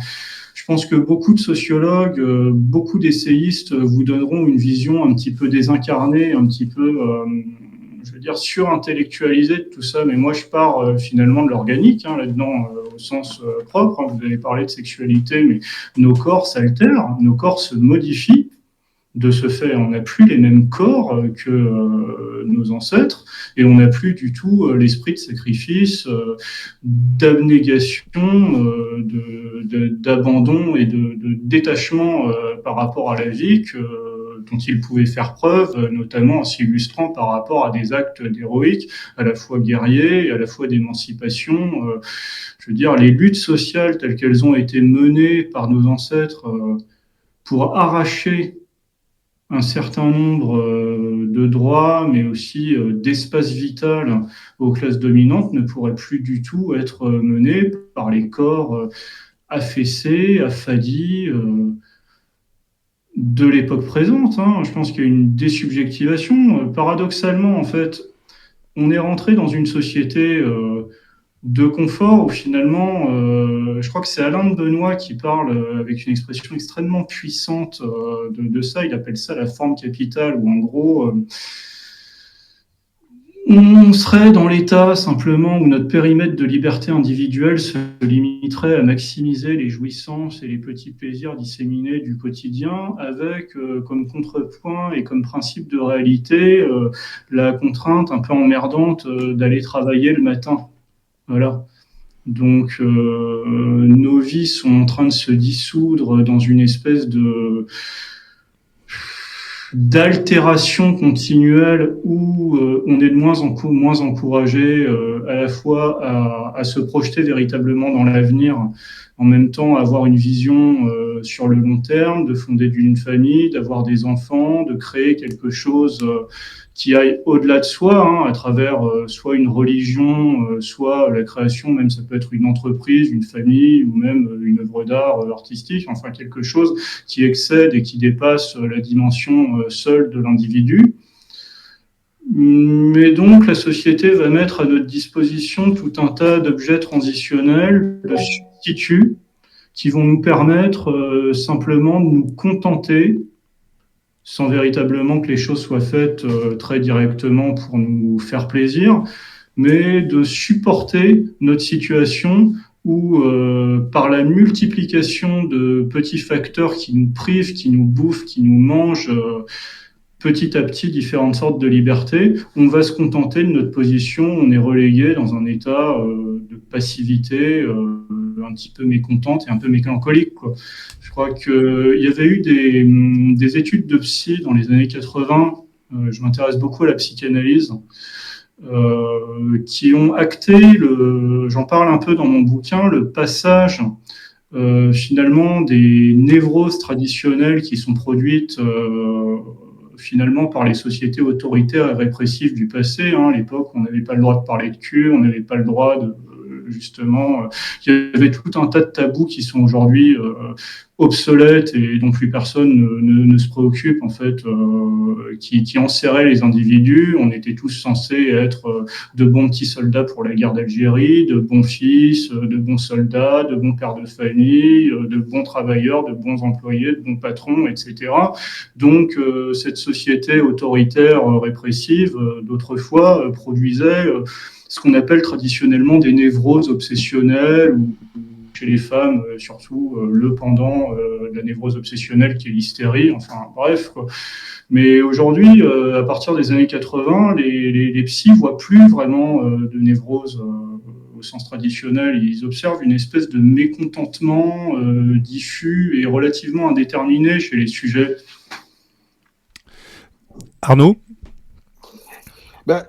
je pense que beaucoup de sociologues, beaucoup d'essayistes vous donneront une vision un petit peu désincarnée, un petit peu je veux dire, surintellectualisé de tout ça, mais moi je pars finalement de l'organique là-dedans, au sens propre. Vous avez parlé de sexualité, mais nos corps s'altèrent, nos corps se modifient. De ce fait, on n'a plus les mêmes corps que nos ancêtres et on n'a plus du tout l'esprit de sacrifice, d'abnégation, d'abandon et de détachement par rapport à la vie dont ils pouvaient faire preuve, notamment en s'illustrant par rapport à des actes d'héroïque, à la fois guerriers, à la fois d'émancipation. Je veux dire, les luttes sociales telles qu'elles ont été menées par nos ancêtres pour arracher un certain nombre de droits, mais aussi d'espace vital aux classes dominantes ne pourraient plus du tout être menés par les corps affaissés, affadis de l'époque présente. Je pense qu'il y a une désubjectivation. Paradoxalement, en fait, on est rentré dans une société de confort où finalement, je crois que c'est Alain de Benoît qui parle avec une expression extrêmement puissante de ça. Il appelle ça la forme capitale, où en gros, on serait dans l'état simplement où notre périmètre de liberté individuelle se limiterait à maximiser les jouissances et les petits plaisirs disséminés du quotidien, avec comme contrepoint et comme principe de réalité la contrainte un peu emmerdante d'aller travailler le matin. Voilà. Donc, nos vies sont en train de se dissoudre dans une espèce d'altération continuelle où on est de moins encouragé à la fois à se projeter véritablement dans l'avenir, en même temps à avoir une vision sur le long terme, de fonder une famille, d'avoir des enfants, de créer quelque chose qui aille au-delà de soi, à travers soit une religion, soit la création, même ça peut être une entreprise, une famille, ou même une œuvre d'art artistique, enfin quelque chose qui excède et qui dépasse la dimension seule de l'individu. Mais donc la société va mettre à notre disposition tout un tas d'objets transitionnels, de substituts, qui vont nous permettre simplement de nous contenter sans véritablement que les choses soient faites très directement pour nous faire plaisir, mais de supporter notre situation où, par la multiplication de petits facteurs qui nous privent, qui nous bouffent, qui nous mangent petit à petit différentes sortes de libertés, on va se contenter de notre position, on est relégué dans un état de passivité un petit peu mécontente et un peu mélancolique, quoi. Je crois qu'il y avait eu des études de psy dans les années 80, je m'intéresse beaucoup à la psychanalyse, qui ont acté, j'en parle un peu dans mon bouquin, le passage finalement des névroses traditionnelles qui sont produites finalement par les sociétés autoritaires et répressives du passé. À l'époque, on n'avait pas le droit de parler de cul, on n'avait pas le droit de justement, il y avait tout un tas de tabous qui sont aujourd'hui obsolètes et dont plus personne ne se préoccupe, en fait, qui enserraient les individus. On était tous censés être de bons petits soldats pour la guerre d'Algérie, de bons fils, de bons soldats, de bons pères de famille, de bons travailleurs, de bons employés, de bons patrons, etc. Donc, cette société autoritaire, répressive, d'autrefois, produisait ce qu'on appelle traditionnellement des névroses obsessionnelles, ou chez les femmes, surtout le pendant de la névrose obsessionnelle qui est l'hystérie, enfin bref, quoi. Mais aujourd'hui, à partir des années 80, les psys voient plus vraiment de névrose au sens traditionnel. Ils observent une espèce de mécontentement diffus et relativement indéterminé chez les sujets. Arnaud? Ben,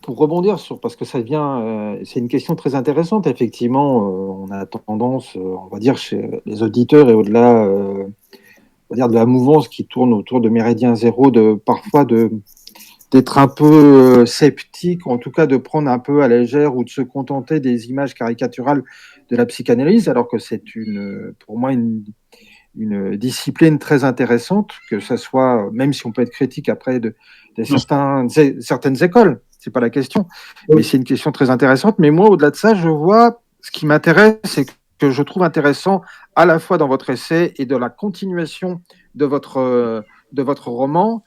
pour rebondir sur, parce que ça vient, c'est une question très intéressante. Effectivement, on a tendance, on va dire, chez les auditeurs et au-delà, on va dire de la mouvance qui tourne autour de Méridien Zéro, parfois d'être un peu sceptique, ou en tout cas de prendre un peu à la légère ou de se contenter des images caricaturales de la psychanalyse, alors que c'est pour moi une discipline très intéressante, que ça soit, même si on peut être critique après de certaines écoles, c'est pas la question, mais c'est une question très intéressante. Mais moi, au-delà de ça, je vois, ce qui m'intéresse, c'est que je trouve intéressant à la fois dans votre essai et de la continuation de votre roman,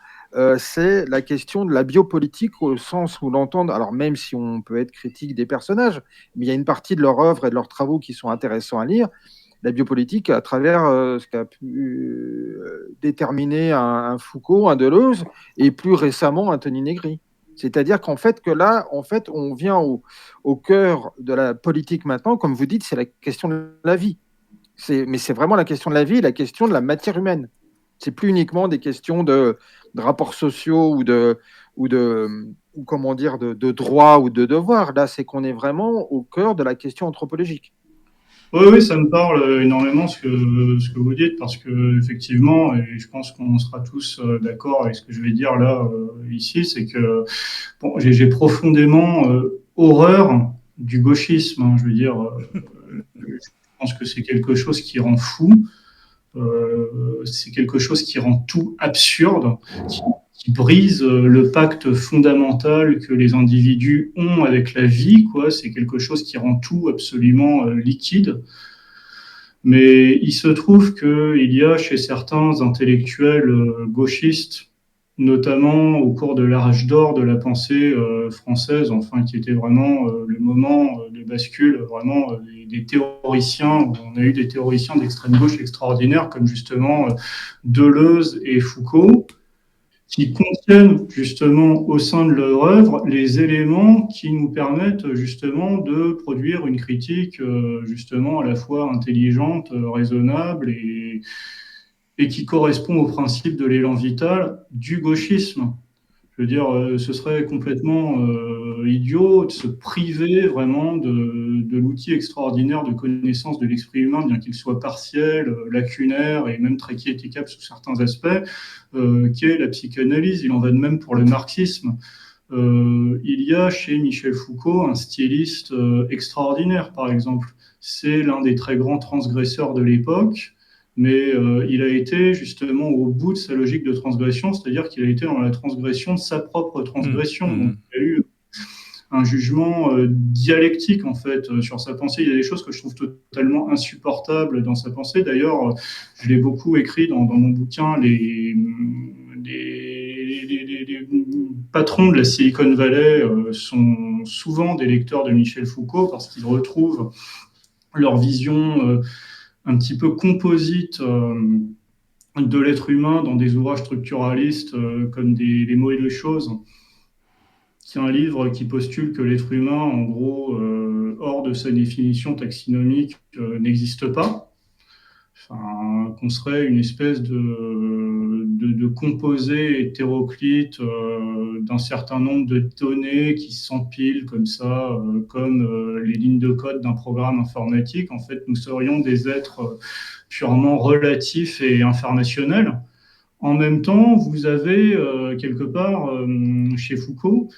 c'est la question de la biopolitique au sens où l'entendre, alors même si on peut être critique des personnages, mais il y a une partie de leur œuvre et de leurs travaux qui sont intéressants à lire, la biopolitique à travers ce qu'a pu déterminer un Foucault, un Deleuze, et plus récemment un Tony Negri. C'est-à-dire qu'en fait, on vient au cœur de la politique maintenant, comme vous dites, c'est la question de la vie. Mais c'est vraiment la question de la vie, la question de la matière humaine. C'est plus uniquement des questions de rapports sociaux ou comment dire, de droits ou de devoirs. Là, c'est qu'on est vraiment au cœur de la question anthropologique. Oui, ça me parle énormément ce que vous dites, parce que effectivement, et je pense qu'on sera tous d'accord avec ce que je vais dire là ici, c'est que bon, j'ai profondément horreur du gauchisme. Hein, je veux dire, je pense que c'est quelque chose qui rend fou, c'est quelque chose qui rend tout absurde, qui brise le pacte fondamental que les individus ont avec la vie, quoi. C'est quelque chose qui rend tout absolument liquide. Mais il se trouve qu'il y a chez certains intellectuels gauchistes, notamment au cours de l'âge d'or de la pensée française, enfin qui était vraiment le moment de bascule, vraiment des théoriciens, où on a eu des théoriciens d'extrême gauche extraordinaires, comme justement Deleuze et Foucault, qui contiennent justement au sein de leur œuvre les éléments qui nous permettent justement de produire une critique justement à la fois intelligente, raisonnable et qui correspond au principe de l'élan vital du gauchisme. Je veux dire, ce serait complètement idiot de se priver vraiment de l'outil extraordinaire de connaissance de l'esprit humain, bien qu'il soit partiel, lacunaire et même très critiquable sous certains aspects, qu'est la psychanalyse. Il en va de même pour le marxisme. Il y a chez Michel Foucault un styliste extraordinaire, par exemple. C'est l'un des très grands transgresseurs de l'époque. Mais il a été justement au bout de sa logique de transgression, c'est-à-dire qu'il a été dans la transgression de sa propre transgression. Donc, il a eu un jugement dialectique, en fait, sur sa pensée. Il y a des choses que je trouve totalement insupportables dans sa pensée. D'ailleurs, je l'ai beaucoup écrit dans mon bouquin, les patrons de la Silicon Valley sont souvent des lecteurs de Michel Foucault parce qu'ils retrouvent leur vision un petit peu composite de l'être humain dans des ouvrages structuralistes comme Les mots et les choses, qui est un livre qui postule que l'être humain, en gros, hors de sa définition taxinomique, n'existe pas. Enfin, qu'on serait une espèce de composé hétéroclite d'un certain nombre de données qui s'empilent comme ça, comme les lignes de code d'un programme informatique. En fait, nous serions des êtres purement relatifs et informationnels. En même temps, vous avez quelque part, chez Foucault,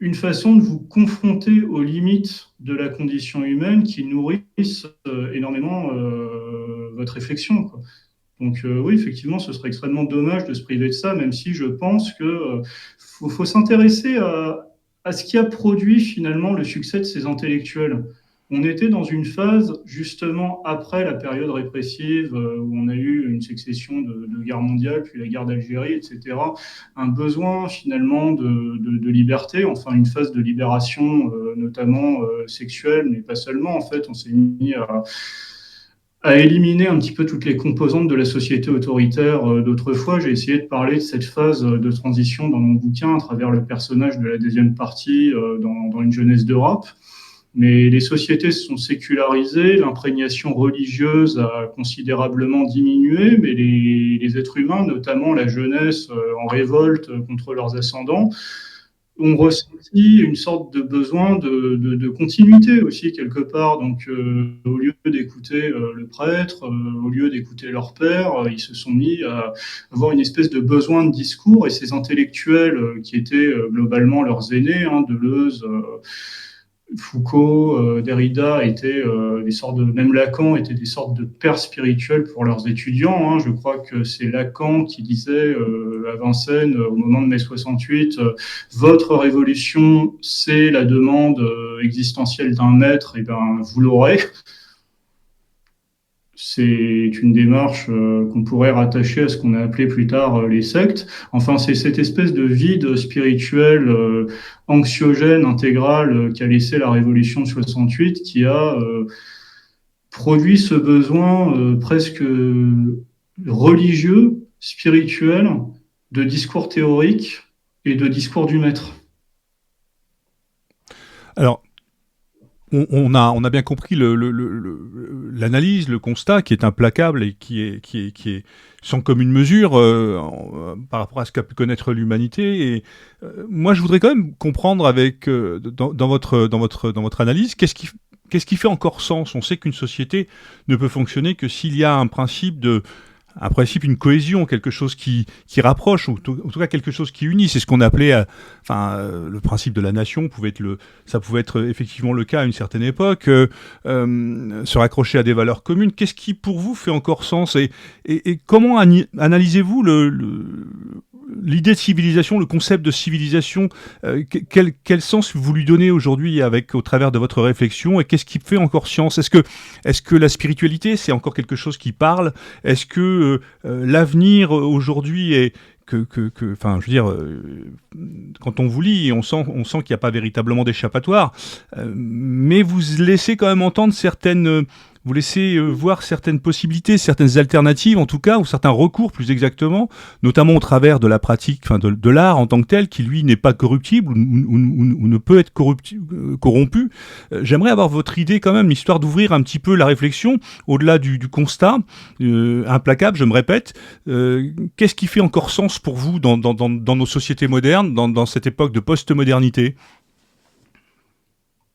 une façon de vous confronter aux limites de la condition humaine qui nourrissent énormément votre réflexion, quoi. Donc oui, effectivement, ce serait extrêmement dommage de se priver de ça, même si je pense que faut s'intéresser à ce qui a produit finalement le succès de ces intellectuels. On était dans une phase, justement, après la période répressive, où on a eu une succession de guerres mondiales, puis la guerre d'Algérie, etc. Un besoin, finalement, de liberté, enfin une phase de libération, notamment sexuelle, mais pas seulement. En fait, on s'est mis à éliminer un petit peu toutes les composantes de la société autoritaire d'autrefois. J'ai essayé de parler de cette phase de transition dans mon bouquin à travers le personnage de la deuxième partie dans Une jeunesse d'Europe. Mais les sociétés se sont sécularisées, l'imprégnation religieuse a considérablement diminué, mais les êtres humains, notamment la jeunesse en révolte contre leurs ascendants, ont ressenti une sorte de besoin de continuité aussi quelque part. Donc, au lieu d'écouter le prêtre, au lieu d'écouter leur père, ils se sont mis à avoir une espèce de besoin de discours. Et ces intellectuels qui étaient globalement leurs aînés, Deleuze, Foucault, Derrida étaient des sortes de, même Lacan étaient des sortes de pères spirituels pour leurs étudiants. Je crois que c'est Lacan qui disait à Vincennes au moment de mai 68, votre révolution, c'est la demande existentielle d'un maître, et ben vous l'aurez. C'est une démarche qu'on pourrait rattacher à ce qu'on a appelé plus tard les sectes. Enfin, c'est cette espèce de vide spirituel anxiogène, intégral qu'a laissé la Révolution de 68 qui a produit ce besoin presque religieux, spirituel, de discours théorique et de discours du maître. Alors, on a bien compris l'analyse, le constat qui est implacable et qui est sans commune mesure par rapport à ce qu'a pu connaître l'humanité. Et moi, je voudrais quand même comprendre avec dans votre analyse qu'est-ce qui fait encore sens. On sait qu'une société ne peut fonctionner que s'il y a un principe, une cohésion, quelque chose qui rapproche, ou en tout cas quelque chose qui unit. C'est ce qu'on appelait, le principe de la nation ça pouvait être effectivement le cas à une certaine époque, se raccrocher à des valeurs communes. Qu'est-ce qui, pour vous, fait encore sens et comment analysez-vous l'idée de civilisation, le concept de civilisation, quel sens vous lui donnez aujourd'hui au travers de votre réflexion, et qu'est-ce qui fait encore sens? Est-ce que la spiritualité, c'est encore quelque chose qui parle? Est-ce que l'avenir aujourd'hui est quand on vous lit, on sent qu'il n'y a pas véritablement d'échappatoire, mais vous laissez quand même entendre vous laissez voir certaines possibilités, certaines alternatives en tout cas, ou certains recours plus exactement, notamment au travers de la pratique, de l'art en tant que tel, qui lui n'est pas corruptible ou ne peut être corrompu. J'aimerais avoir votre idée quand même, histoire d'ouvrir un petit peu la réflexion, au-delà du constat implacable, je me répète. Qu'est-ce qui fait encore sens pour vous dans nos sociétés modernes, dans cette époque de post-modernité?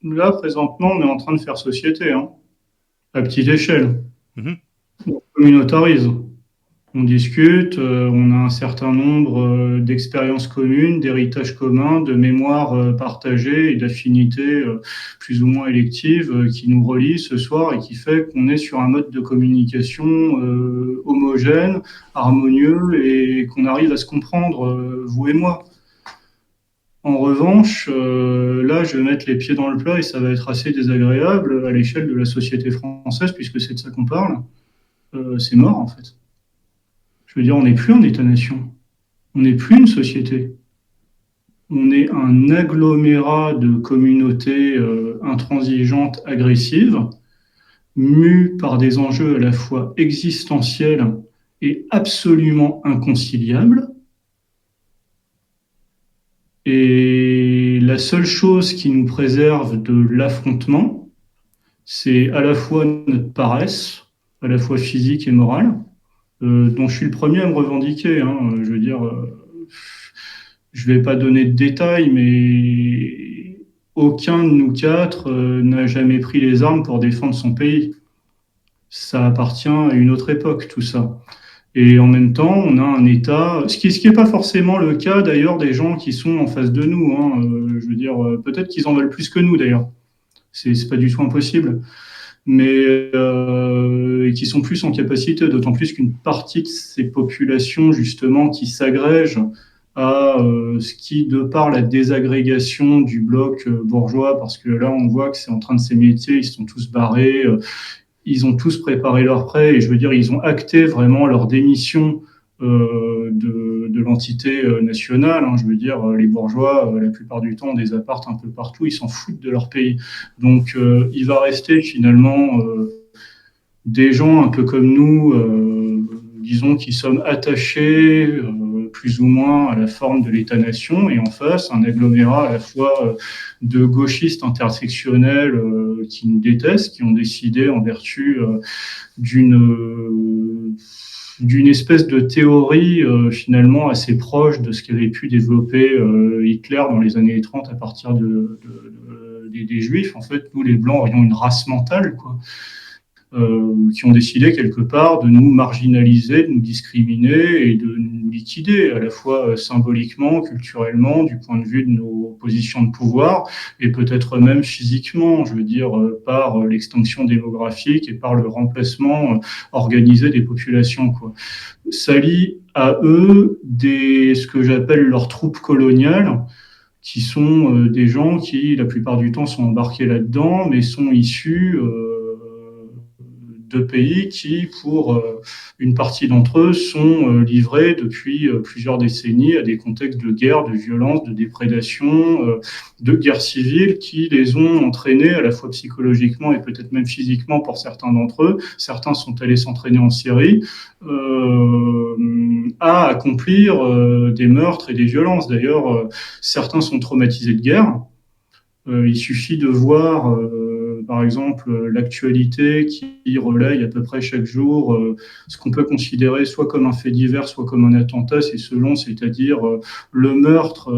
Là, présentement, on est en train de faire société, à petite échelle. On communautarise. On discute, on a un certain nombre d'expériences communes, d'héritages communs, de mémoires partagées et d'affinités plus ou moins électives qui nous relient ce soir et qui fait qu'on est sur un mode de communication homogène, harmonieux et qu'on arrive à se comprendre, vous et moi. En revanche, là, je vais mettre les pieds dans le plat et ça va être assez désagréable à l'échelle de la société française, puisque c'est de ça qu'on parle. C'est mort, en fait. Je veux dire, on n'est plus un État-nation. On n'est plus une société. On est un agglomérat de communautés intransigeantes, agressives, mues par des enjeux à la fois existentiels et absolument inconciliables. Et la seule chose qui nous préserve de l'affrontement, c'est à la fois notre paresse, à la fois physique et morale, dont je suis le premier à me revendiquer. Je veux dire, je vais pas donner de détails, mais aucun de nous quatre n'a jamais pris les armes pour défendre son pays. Ça appartient à une autre époque, tout ça. Et en même temps, on a un État, ce qui n'est pas forcément le cas d'ailleurs des gens qui sont en face de nous. Je veux dire, peut-être qu'ils en veulent plus que nous d'ailleurs. C'est pas du tout impossible. Mais et qui sont plus en capacité, d'autant plus qu'une partie de ces populations justement qui s'agrègent à ce qui, de par la désagrégation du bloc bourgeois, parce que là on voit que c'est en train de s'émietter, ils se sont tous barrés. Ils ont tous préparé leur prêt et je veux dire, ils ont acté vraiment leur démission de l'entité nationale. Je veux dire, les bourgeois, la plupart du temps, ont des apparts un peu partout, ils s'en foutent de leur pays. Donc, il va rester finalement des gens un peu comme nous, disons, qui sommes attachés plus ou moins à la forme de l'État-nation, et en face, un agglomérat à la fois de gauchistes intersectionnels qui nous détestent, qui ont décidé en vertu d'une espèce de théorie finalement assez proche de ce qu'avait pu développer Hitler dans les années 30 à partir des Juifs. En fait, nous, les Blancs, aurions une race mentale, quoi. Qui ont décidé quelque part de nous marginaliser, de nous discriminer et de nous liquider, à la fois symboliquement, culturellement, du point de vue de nos positions de pouvoir, et peut-être même physiquement, je veux dire, par l'extinction démographique et par le remplacement organisé des populations, quoi. S'allient à eux ce que j'appelle leurs troupes coloniales, qui sont des gens qui, la plupart du temps, sont embarqués là-dedans, mais sont issus de pays qui, pour une partie d'entre eux, sont livrés depuis plusieurs décennies à des contextes de guerre, de violence, de déprédation, de guerre civile, qui les ont entraînés à la fois psychologiquement et peut-être même physiquement pour certains d'entre eux. Certains sont allés s'entraîner en Syrie à accomplir des meurtres et des violences. D'ailleurs, certains sont traumatisés de guerre. Il suffit de voir par exemple, l'actualité qui relaye à peu près chaque jour ce qu'on peut considérer soit comme un fait divers, soit comme un attentat, c'est selon, c'est-à-dire le meurtre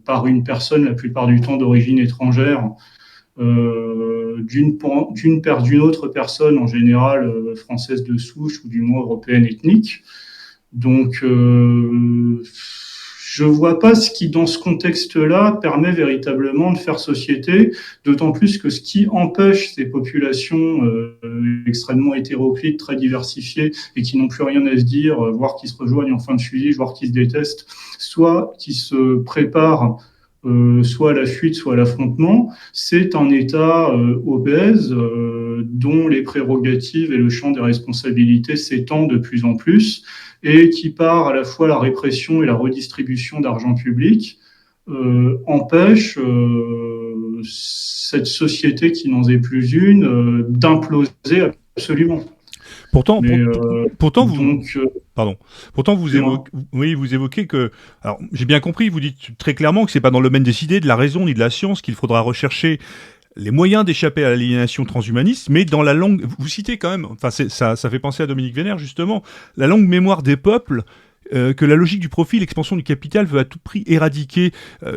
par une personne, la plupart du temps d'origine étrangère, d'une autre personne, en général française de souche ou du moins européenne ethnique. Donc, je vois pas ce qui, dans ce contexte-là, permet véritablement de faire société, d'autant plus que ce qui empêche ces populations extrêmement hétéroclites, très diversifiées, et qui n'ont plus rien à se dire, voire qui se rejoignent en fin de fusil, voire qui se détestent, soit qui se préparent soit à la fuite, soit à l'affrontement, c'est un État obèse dont les prérogatives et le champ des responsabilités s'étendent de plus en plus, et qui, par à la fois la répression et la redistribution d'argent public, empêche cette société qui n'en est plus une d'imploser absolument. Pourtant, pourtant vous évoquez que, alors j'ai bien compris, vous dites très clairement que c'est pas dans le domaine des idées, de la raison ni de la science qu'il faudra rechercher les moyens d'échapper à l'aliénation transhumaniste, mais dans la longue, vous citez quand même, enfin ça fait penser à Dominique Vénère justement, la longue mémoire des peuples. Que la logique du profit, l'expansion du capital veut à tout prix éradiquer.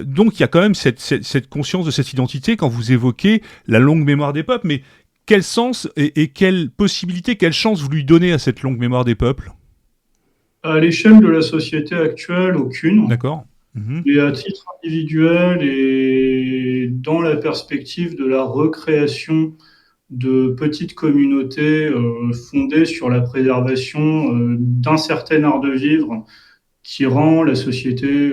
Donc il y a quand même cette conscience de cette identité quand vous évoquez la longue mémoire des peuples, mais quel sens et quelle possibilité, quelle chance vous lui donnez à cette longue mémoire des peuples ? À l'échelle de la société actuelle, aucune. D'accord. Et à titre individuel et dans la perspective de la recréation de petites communautés fondées sur la préservation d'un certain art de vivre qui rend la société,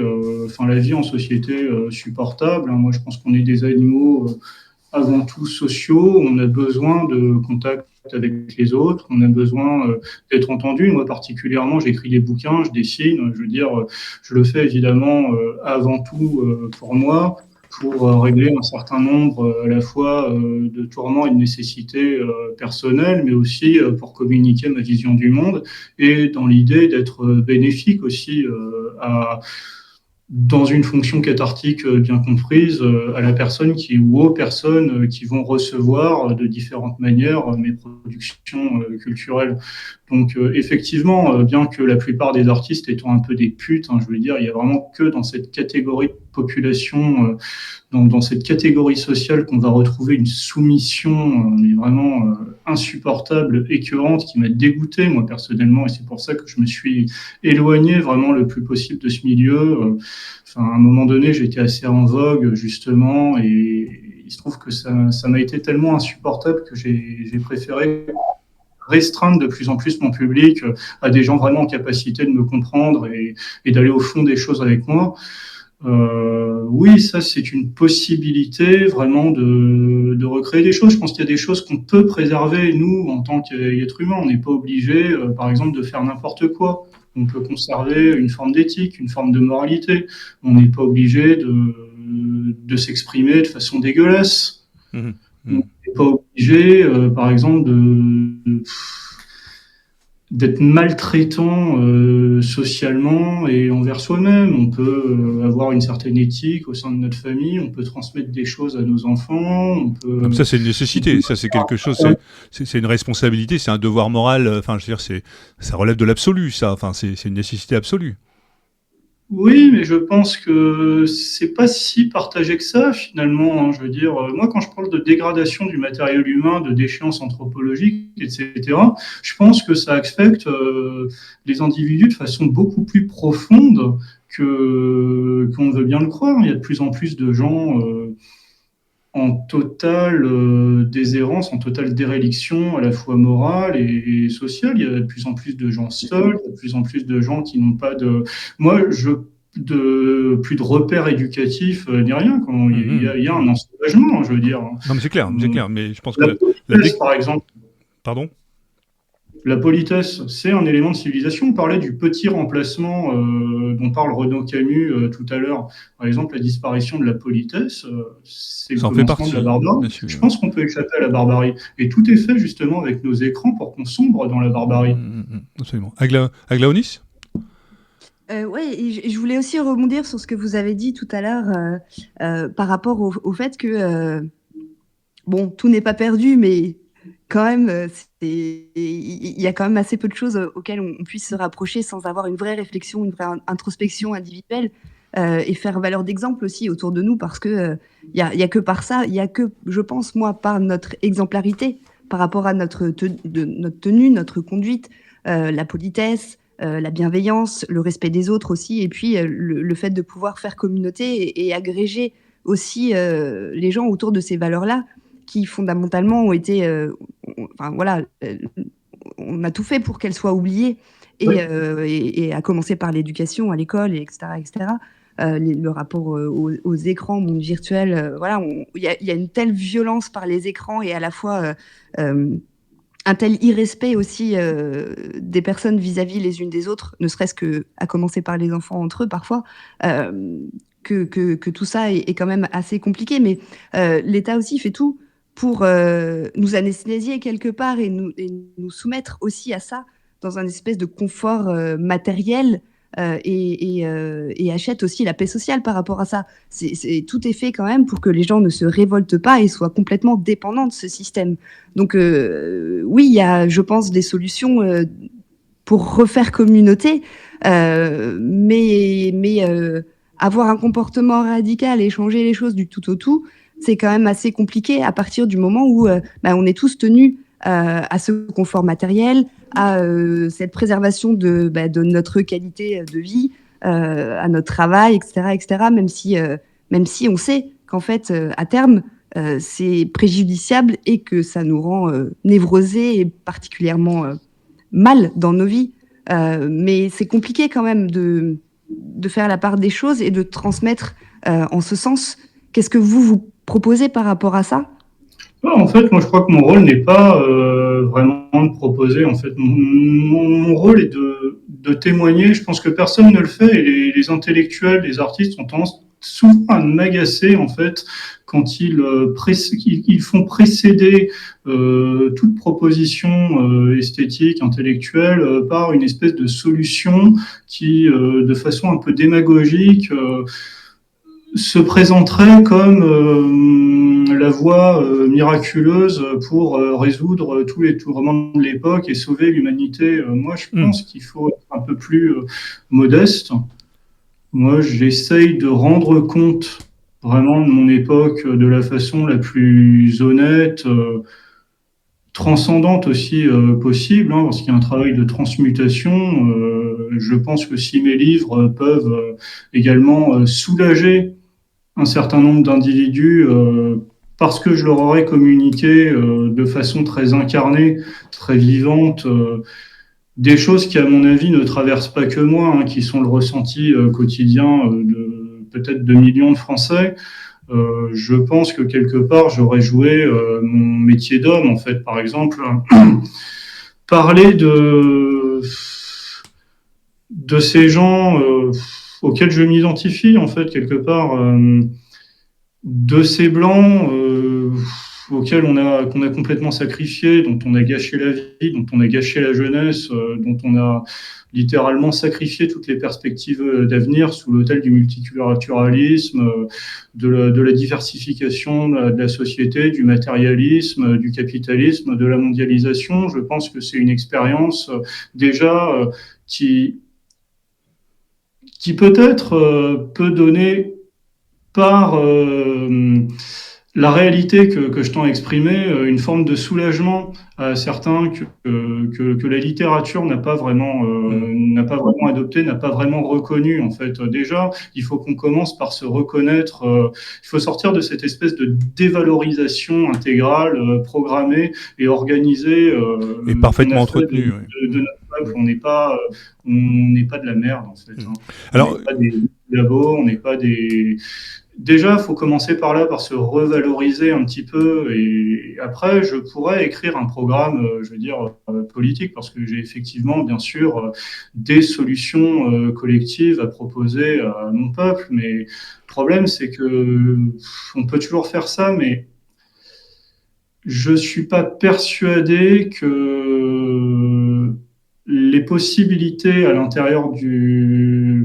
la vie en société supportable. Moi, je pense qu'on est des animaux avant tout sociaux. On a besoin de contact avec les autres, on a besoin d'être entendu. Moi, particulièrement, j'écris des bouquins, je dessine. Je veux dire, je le fais évidemment avant tout pour moi, pour régler un certain nombre à la fois de tourments et de nécessités personnelles, mais aussi pour communiquer ma vision du monde et dans l'idée d'être bénéfique aussi dans une fonction cathartique bien comprise à la personne ou aux personnes qui vont recevoir de différentes manières mes productions culturelles. Donc effectivement, bien que la plupart des artistes étant un peu des putes, je veux dire, il y a vraiment que dans cette catégorie de population, dans cette catégorie sociale qu'on va retrouver une soumission mais vraiment insupportable, écœurante, qui m'a dégoûté moi personnellement, et c'est pour ça que je me suis éloigné vraiment le plus possible de ce milieu. À un moment donné, j'étais assez en vogue justement, et il se trouve que ça m'a été tellement insupportable que j'ai préféré restreindre de plus en plus mon public à des gens vraiment en capacité de me comprendre et d'aller au fond des choses avec moi. Oui, ça c'est une possibilité vraiment de recréer des choses. Je pense qu'il y a des choses qu'on peut préserver, nous, en tant qu'êtres humains. On n'est pas obligé, par exemple, de faire n'importe quoi. On peut conserver une forme d'éthique, une forme de moralité. On n'est pas obligé de s'exprimer de façon dégueulasse. On n'est pas obligé, par exemple, d'être maltraitant socialement et envers soi-même. On peut avoir une certaine éthique au sein de notre famille, on peut transmettre des choses à nos enfants, on peut... Comme ça, c'est une nécessité. Ça, c'est quelque chose. C'est une responsabilité. C'est un devoir moral. Enfin, je veux dire, ça relève de l'absolu. Ça. Enfin, c'est une nécessité absolue. Oui, mais je pense que c'est pas si partagé que ça, finalement, hein. Je veux dire, moi, quand je parle de dégradation du matériel humain, de déchéance anthropologique, etc., je pense que ça affecte les individus de façon beaucoup plus profonde qu'on ne veut bien le croire. Il y a de plus en plus de gens en totale déshérence, en totale déréliction à la fois morale et sociale. Il y a de plus en plus de gens seuls, il y a de plus en plus de gens qui n'ont pas de... Moi, plus de repères éducatifs ni rien. Quand il y a un ensauvagement, je veux dire. Non, mais c'est clair, c'est clair. Mais je pense que La politesse, par exemple. Pardon. La politesse, c'est un élément de civilisation. On parlait du petit remplacement dont parle Renaud Camus tout à l'heure. Par exemple, la disparition de la politesse, c'est le Ça en fait commencement de la partie, bien barbarie. sûr. Je pense qu'on peut échapper à la barbarie. Et tout est fait justement avec nos écrans pour qu'on sombre dans la barbarie. Absolument. Aglaonis ? Oui, et je voulais aussi rebondir sur ce que vous avez dit tout à l'heure par rapport au fait que, bon, tout n'est pas perdu, mais quand même, il y a quand même assez peu de choses auxquelles on puisse se rapprocher sans avoir une vraie réflexion, une vraie introspection individuelle et faire valeur d'exemple aussi autour de nous parce que il y a que par ça, il y a que, je pense, moi, par notre exemplarité par rapport à notre tenue, notre conduite, la politesse, la bienveillance, le respect des autres aussi, et puis le fait de pouvoir faire communauté et agréger aussi les gens autour de ces valeurs-là qui fondamentalement ont été, enfin voilà, on a tout fait pour qu'elles soient oubliées et à commencer par l'éducation à l'école, etc., etc. Le rapport aux écrans, monde virtuel, voilà, il y a une telle violence par les écrans et à la fois un tel irrespect aussi des personnes vis-à-vis les unes des autres, ne serait-ce que à commencer par les enfants entre eux parfois, que tout ça est quand même assez compliqué. Mais l'État aussi fait tout pour nous anesthésier quelque part et nous soumettre aussi à ça dans un espèce de confort matériel et achète aussi la paix sociale par rapport à ça. Tout est fait quand même pour que les gens ne se révoltent pas et soient complètement dépendants de ce système. Donc oui, il y a, je pense, des solutions pour refaire communauté, mais avoir un comportement radical et changer les choses du tout au tout, c'est quand même assez compliqué à partir du moment où on est tous tenus à ce confort matériel, à cette préservation de notre qualité de vie, à notre travail, etc., etc. Même si on sait qu'en fait, à terme, c'est préjudiciable et que ça nous rend névrosés et particulièrement mal dans nos vies. Mais c'est compliqué quand même de faire la part des choses et de transmettre en ce sens. Qu'est-ce que vous proposez par rapport à ça ? En fait, moi, je crois que mon rôle n'est pas vraiment de proposer. En fait, mon rôle est de témoigner. Je pense que personne ne le fait et les intellectuels, les artistes ont tendance souvent à m'agacer en fait quand ils font précéder toute proposition esthétique, intellectuelle par une espèce de solution qui, de façon un peu démagogique, se présenterait comme la voie miraculeuse pour résoudre tous les tourments de l'époque et sauver l'humanité. Moi, je pense qu'il faut être un peu plus modeste. Moi, j'essaye de rendre compte vraiment de mon époque de la façon la plus honnête, transcendante aussi possible, hein, parce qu'il y a un travail de transmutation. Je pense que si mes livres peuvent également soulager un certain nombre d'individus parce que je leur aurais communiqué de façon très incarnée, très vivante, des choses qui, à mon avis, ne traversent pas que moi, hein, qui sont le ressenti quotidien de peut-être 2 millions de Français. Je pense que quelque part, j'aurais joué mon métier d'homme, en fait, par exemple. Parler de ces gens auxquels je m'identifie, en fait, quelque part, de ces blancs, auquel qu'on a complètement sacrifié, dont on a gâché la vie, dont on a gâché la jeunesse, dont on a littéralement sacrifié toutes les perspectives d'avenir sous l'autel du multiculturalisme, de la diversification de la société, du matérialisme, du capitalisme, de la mondialisation. Je pense que c'est une expérience déjà qui peut-être peut donner par la réalité que je t'en exprimais, une forme de soulagement à certains que la littérature n'a pas vraiment adopté, n'a pas vraiment reconnu en fait. Déjà, il faut qu'on commence par se reconnaître. Il faut sortir de cette espèce de dévalorisation intégrale, programmée et organisée et parfaitement entretenue. De notre peuple. On n'est pas de la merde en fait. Hein. Alors, on n'est pas des labos, on n'est pas des. Déjà, il faut commencer par là, par se revaloriser un petit peu, et après, je pourrais écrire un programme, je veux dire, politique, parce que j'ai effectivement, bien sûr, des solutions collectives à proposer à mon peuple, mais le problème, c'est que on peut toujours faire ça, mais je suis pas persuadé que les possibilités à l'intérieur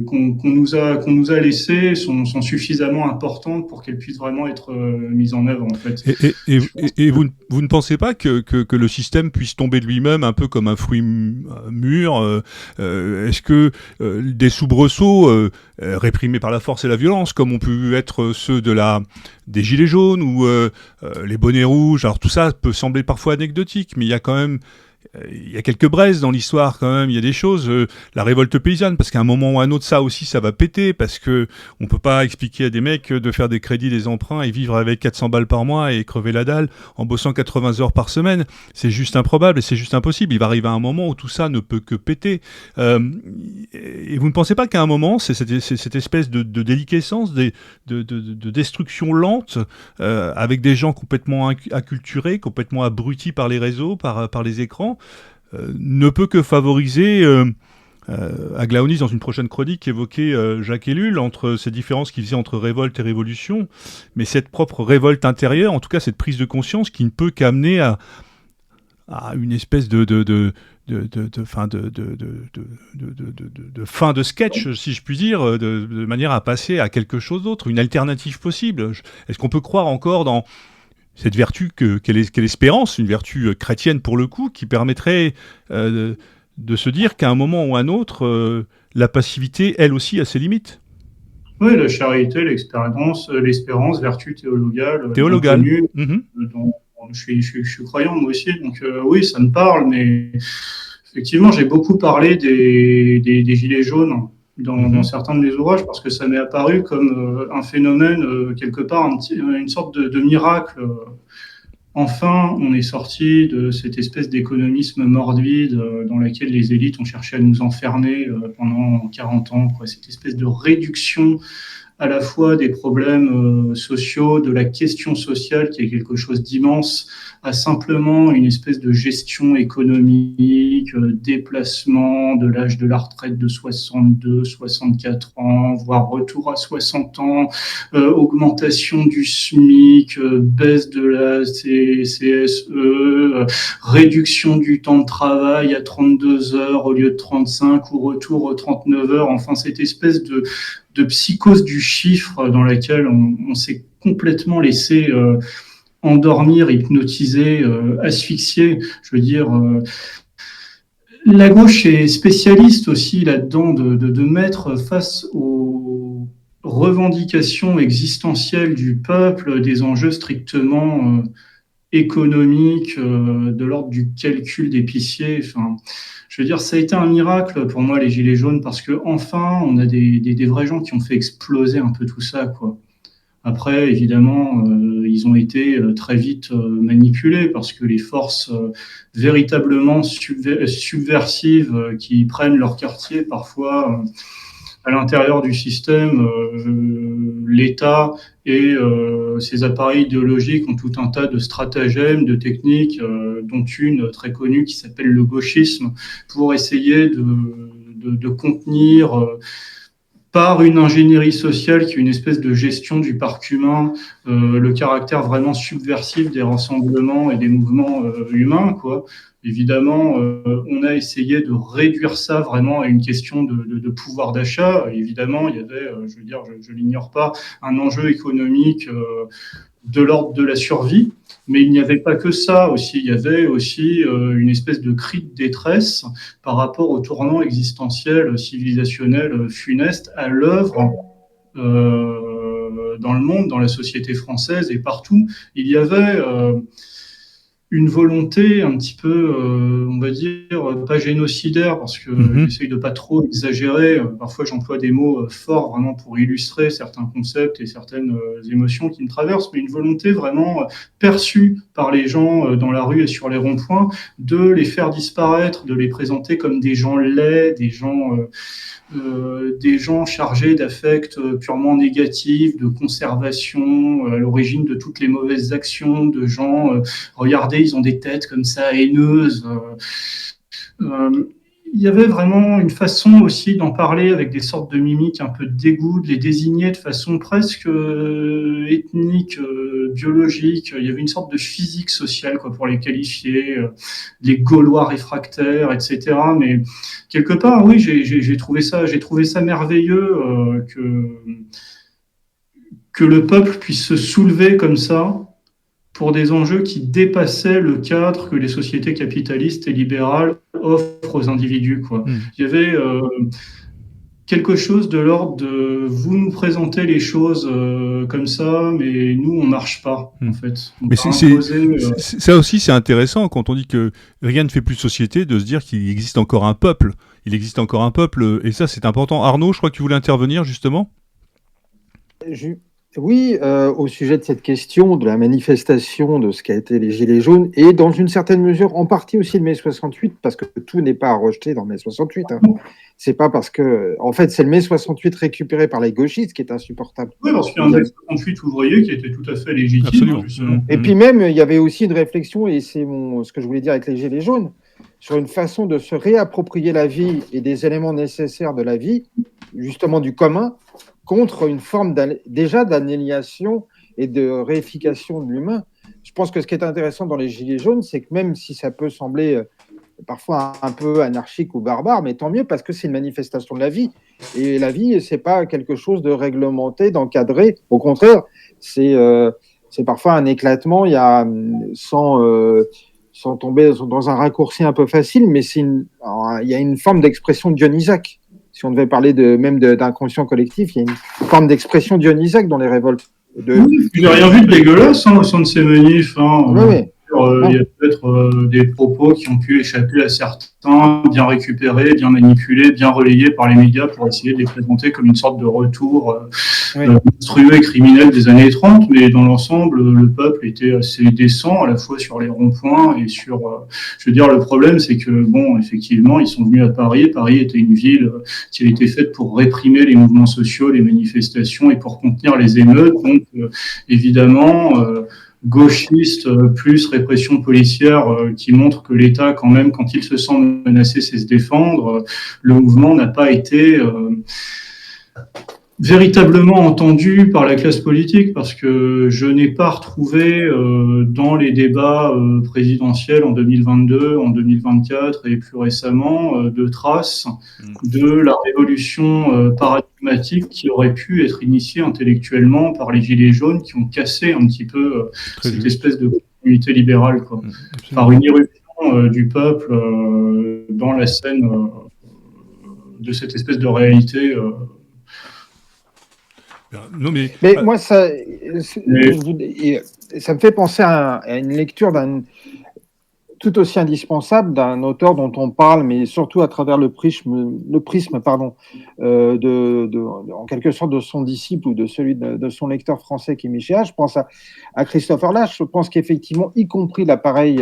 qu'on nous a laissées sont suffisamment importantes pour qu'elles puissent vraiment être mises en œuvre en fait. Et vous ne pensez pas que le système puisse tomber de lui-même un peu comme un fruit mûr Est-ce que des soubresauts réprimés par la force et la violence, comme ont pu être ceux des gilets jaunes ou les bonnets rouges, alors tout ça peut sembler parfois anecdotique, mais il y a quand même quelques braises dans l'histoire quand même, il y a des choses, la révolte paysanne, parce qu'à un moment ou à un autre, ça aussi, ça va péter, parce que on peut pas expliquer à des mecs de faire des crédits, des emprunts et vivre avec 400 balles par mois et crever la dalle en bossant 80 heures par semaine. C'est juste improbable et c'est juste impossible. Il va arriver un moment où tout ça ne peut que péter. Et vous ne pensez pas qu'à un moment, c'est cette espèce de déliquescence, de destruction lente, avec des gens complètement acculturés, complètement abrutis par les réseaux, par les écrans, ne peut que favoriser. Aglaonis, dans une prochaine chronique, évoquait Jacques Ellul entre ces différences qu'il faisait entre révolte et révolution, mais cette propre révolte intérieure, en tout cas cette prise de conscience qui ne peut qu'amener à une espèce de fin de sketch, si je puis dire, de manière à passer à quelque chose d'autre, une alternative possible. Est-ce qu'on peut croire encore dans cette vertu qu'est l'espérance, une vertu chrétienne pour le coup, qui permettrait de se dire qu'à un moment ou à un autre, la passivité, elle aussi, a ses limites? Oui, la charité, l'espérance, vertu théologale. Je suis croyant moi aussi, donc oui, ça me parle, mais effectivement, j'ai beaucoup parlé des gilets jaunes dans certains de mes ouvrages, parce que ça m'est apparu comme un phénomène, quelque part, une sorte de miracle. Enfin, on est sorti de cette espèce d'économisme morbide dans laquelle les élites ont cherché à nous enfermer pendant 40 ans, quoi. Cette espèce de réduction à la fois des problèmes sociaux, de la question sociale, qui est quelque chose d'immense, à simplement une espèce de gestion économique, déplacement de l'âge de la retraite de 62, 64 ans, voire retour à 60 ans, augmentation du SMIC, baisse de la CSE, réduction du temps de travail à 32 heures au lieu de 35, ou retour aux 39 heures, enfin cette espèce de psychose du chiffre dans laquelle on s'est complètement laissé endormir, hypnotiser, asphyxier. Je veux dire, la gauche est spécialiste aussi là-dedans de mettre face aux revendications existentielles du peuple des enjeux strictement économiques, de l'ordre du calcul d'épicier. Enfin, je veux dire, ça a été un miracle pour moi, les Gilets jaunes, parce que enfin, on a des vrais gens qui ont fait exploser un peu tout ça, quoi. Après, évidemment, ils ont été très vite manipulés, parce que les forces véritablement subversives qui prennent leur quartier parfois à l'intérieur du système, l'État et ses appareils idéologiques ont tout un tas de stratagèmes, de techniques, dont une très connue qui s'appelle le gauchisme, pour essayer de contenir par une ingénierie sociale qui est une espèce de gestion du parc humain, le caractère vraiment subversif des rassemblements et des mouvements humains, quoi. Évidemment, on a essayé de réduire ça vraiment à une question de pouvoir d'achat. Évidemment, il y avait, je veux dire, je l'ignore pas, un enjeu économique de l'ordre de la survie. Mais il n'y avait pas que ça aussi. Il y avait aussi une espèce de cri de détresse par rapport au tournant existentiel, civilisationnel, funeste à l'œuvre dans le monde, dans la société française et partout. Il y avait une volonté un petit peu, on va dire, pas génocidaire, parce que j'essaye de pas trop exagérer. Parfois, j'emploie des mots forts vraiment pour illustrer certains concepts et certaines émotions qui me traversent, mais une volonté vraiment perçue par les gens dans la rue et sur les ronds-points de les faire disparaître, de les présenter comme des gens laids, des gens chargés d'affects purement négatifs, de conservation, à l'origine de toutes les mauvaises actions, de gens, regardez, ils ont des têtes comme ça haineuses. Il y avait vraiment une façon aussi d'en parler avec des sortes de mimiques un peu de dégoût, de les désigner de façon presque ethnique, biologique. Il y avait une sorte de physique sociale, quoi, pour les qualifier, les Gaulois réfractaires, etc. Mais quelque part, oui, j'ai trouvé ça merveilleux que le peuple puisse se soulever comme ça pour des enjeux qui dépassaient le cadre que les sociétés capitalistes et libérales offrent aux individus, quoi. Il y avait quelque chose de l'ordre de vous nous présentez les choses comme ça, mais nous on marche pas en fait. Mais ça aussi c'est intéressant quand on dit que rien ne fait plus société, de se dire qu'il existe encore un peuple. Il existe encore un peuple et ça c'est important. Arnaud, je crois que tu voulais intervenir justement. Oui, au sujet de cette question de la manifestation de ce qu'a été les Gilets jaunes, et dans une certaine mesure, en partie aussi le mai 68, parce que tout n'est pas à rejeter dans le mai 68. Hein. C'est pas parce que, en fait, c'est le mai 68 récupéré par les gauchistes qui est insupportable. Oui, parce qu'il y a un mai 68 ouvrier qui était tout à fait légitime. Absolument. Et puis même, il y avait aussi une réflexion, et c'est ce que je voulais dire avec les Gilets jaunes, sur une façon de se réapproprier la vie et des éléments nécessaires de la vie, justement du commun, contre une forme déjà d'annihilation et de réification de l'humain. Je pense que ce qui est intéressant dans les Gilets jaunes, c'est que même si ça peut sembler parfois un peu anarchique ou barbare, mais tant mieux parce que c'est une manifestation de la vie. Et la vie, c'est pas quelque chose de réglementé, d'encadré. Au contraire, c'est parfois un éclatement. Il y a sans tomber dans un raccourci un peu facile, mais il y a une forme d'expression dionysaque. Si on devait parler même d'inconscient collectif, il y a une forme d'expression dionysaque dans les révoltes. Il n'y a rien vu de dégueulasse au sein de ces manifs. Oui. Il y a peut-être des propos qui ont pu échapper à certains, bien récupérés, bien manipulés, bien relayés par les médias pour essayer de les présenter comme une sorte de retour monstrueux et criminel des années 30. Mais dans l'ensemble, le peuple était assez décent, à la fois sur les ronds-points et sur... je veux dire, le problème, c'est que, bon, effectivement, ils sont venus à Paris. Paris était une ville qui a été faite pour réprimer les mouvements sociaux, les manifestations et pour contenir les émeutes. Donc, évidemment... gauchiste plus répression policière qui montre que l'État, quand même, quand il se sent menacé, sait se défendre. Le mouvement n'a pas été véritablement entendu par la classe politique parce que je n'ai pas retrouvé dans les débats présidentiels en 2022, en 2024 et plus récemment de traces de la révolution paradigmatique qui aurait pu être initiée intellectuellement par les Gilets jaunes qui ont cassé un petit peu cette espèce de continuité libérale, quoi, par une irruption du peuple dans la scène de cette espèce de réalité. Non, mais moi, ça me fait penser à une lecture tout aussi indispensable d'un auteur dont on parle, mais surtout à travers le prisme en quelque sorte de son disciple ou de celui de son lecteur français qui est Michéa. Je pense à Christopher Lasch. Je pense qu'effectivement, y compris l'appareil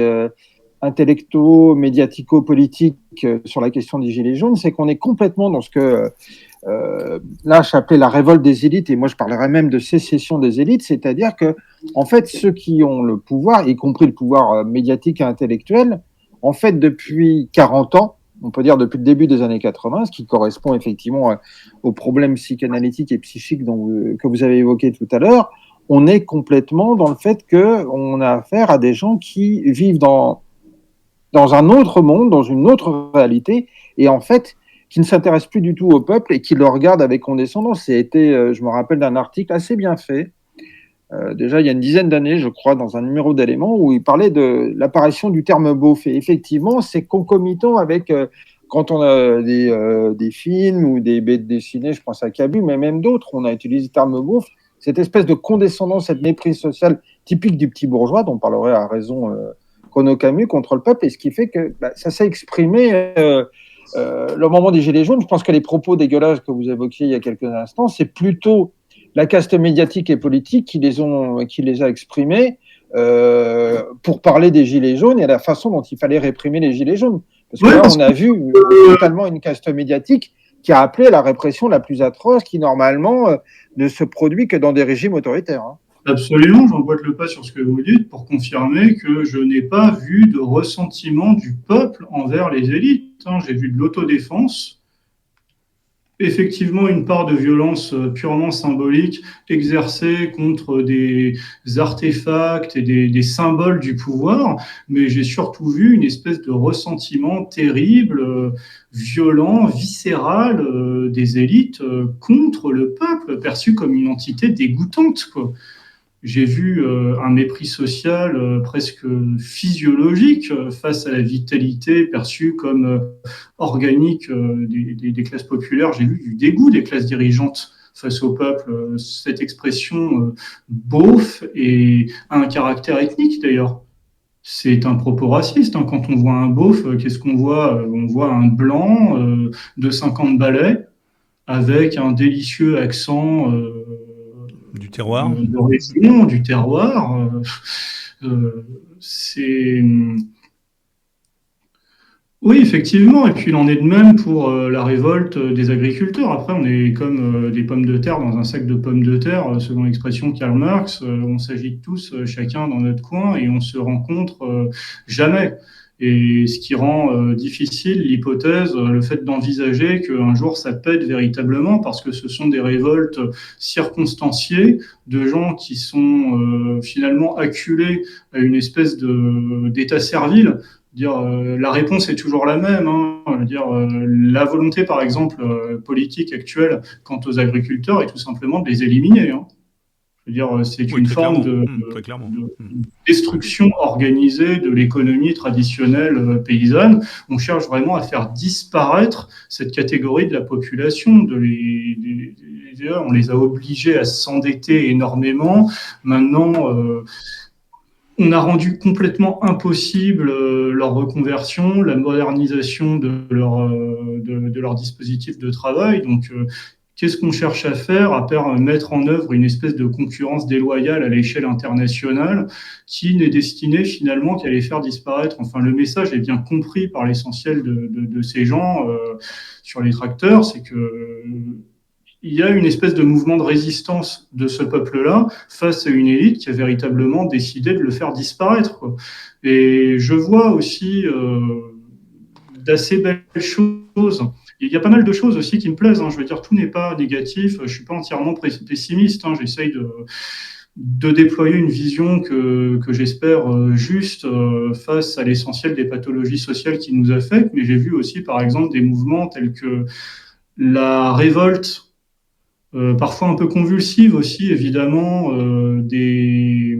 intellecto-médiatico-politique sur la question des Gilets jaunes, c'est qu'on est complètement dans ce que Lasch appelait la révolte des élites, et moi je parlerais même de sécession des élites, c'est-à-dire que en fait ceux qui ont le pouvoir, y compris le pouvoir médiatique et intellectuel, en fait depuis 40 ans on peut dire depuis le début des années 80, ce qui correspond effectivement aux problèmes psychanalytiques et psychiques que vous avez évoqués tout à l'heure. On est complètement dans le fait qu'on a affaire à des gens qui vivent dans un autre monde, dans une autre réalité, et en fait, qui ne s'intéressent plus du tout au peuple et qui le regardent avec condescendance. Je me rappelle d'un article assez bien fait, déjà il y a une dizaine d'années, je crois, dans un numéro d'Éléments, où il parlait de l'apparition du terme beauf. Et effectivement, c'est concomitant avec, quand on a des films ou des bêtes dessinées, je pense à Cabu, mais même d'autres, on a utilisé le terme beauf, cette espèce de condescendance, cette méprise sociale typique du petit bourgeois, dont parlerait à raison Renaud Camus, contre le peuple, et ce qui fait que ça s'est exprimé le moment des Gilets jaunes. Je pense que les propos dégueulasses que vous évoquiez il y a quelques instants, c'est plutôt la caste médiatique et politique qui les a exprimés pour parler des Gilets jaunes et à la façon dont il fallait réprimer les Gilets jaunes. Parce que là, on a vu totalement une caste médiatique qui a appelé à la répression la plus atroce, qui normalement ne se produit que dans des régimes autoritaires. Absolument, j'emboîte le pas sur ce que vous dites pour confirmer que je n'ai pas vu de ressentiment du peuple envers les élites. J'ai vu de l'autodéfense, effectivement une part de violence purement symbolique exercée contre des artefacts et des symboles du pouvoir, mais j'ai surtout vu une espèce de ressentiment terrible, violent, viscéral des élites contre le peuple, perçu comme une entité dégoûtante, quoi. J'ai vu un mépris social presque physiologique face à la vitalité perçue comme organique des classes populaires. J'ai vu du dégoût des classes dirigeantes face au peuple. Cette expression beauf et a un caractère ethnique d'ailleurs. C'est un propos raciste. Quand on voit un beauf, qu'est-ce qu'on voit? On voit un blanc de 50 balais avec un délicieux accent du terroir, de région, du terroir. C'est... Oui, effectivement. Et puis il en est de même pour la révolte des agriculteurs. Après, on est comme des pommes de terre dans un sac de pommes de terre, selon l'expression de Karl Marx. On s'agite tous, chacun dans notre coin, et on se rencontre jamais. Et ce qui rend difficile l'hypothèse, le fait d'envisager qu'un jour ça pète véritablement, parce que ce sont des révoltes circonstanciées de gens qui sont finalement acculés à une espèce d'état servile. La réponse est toujours la même. La volonté, par exemple, politique actuelle quant aux agriculteurs est tout simplement de les éliminer. C'est une forme de destruction organisée de l'économie traditionnelle paysanne. On cherche vraiment à faire disparaître cette catégorie de la population. On les a obligés à s'endetter énormément. Maintenant, on a rendu complètement impossible leur reconversion, la modernisation de leur dispositif de travail. Donc, qu'est-ce qu'on cherche à faire à mettre en œuvre une espèce de concurrence déloyale à l'échelle internationale qui n'est destinée finalement qu'à les faire disparaître? Enfin, le message est bien compris par l'essentiel de ces gens sur les tracteurs, c'est que il y a une espèce de mouvement de résistance de ce peuple-là face à une élite qui a véritablement décidé de le faire disparaître, quoi. Et je vois aussi d'assez belles choses. Il y a pas mal de choses aussi qui me plaisent. Je veux dire, tout n'est pas négatif. Je suis pas entièrement pessimiste. J'essaye de déployer une vision que j'espère juste face à l'essentiel des pathologies sociales qui nous affectent. Mais j'ai vu aussi, par exemple, des mouvements tels que la révolte, parfois un peu convulsive aussi, évidemment, les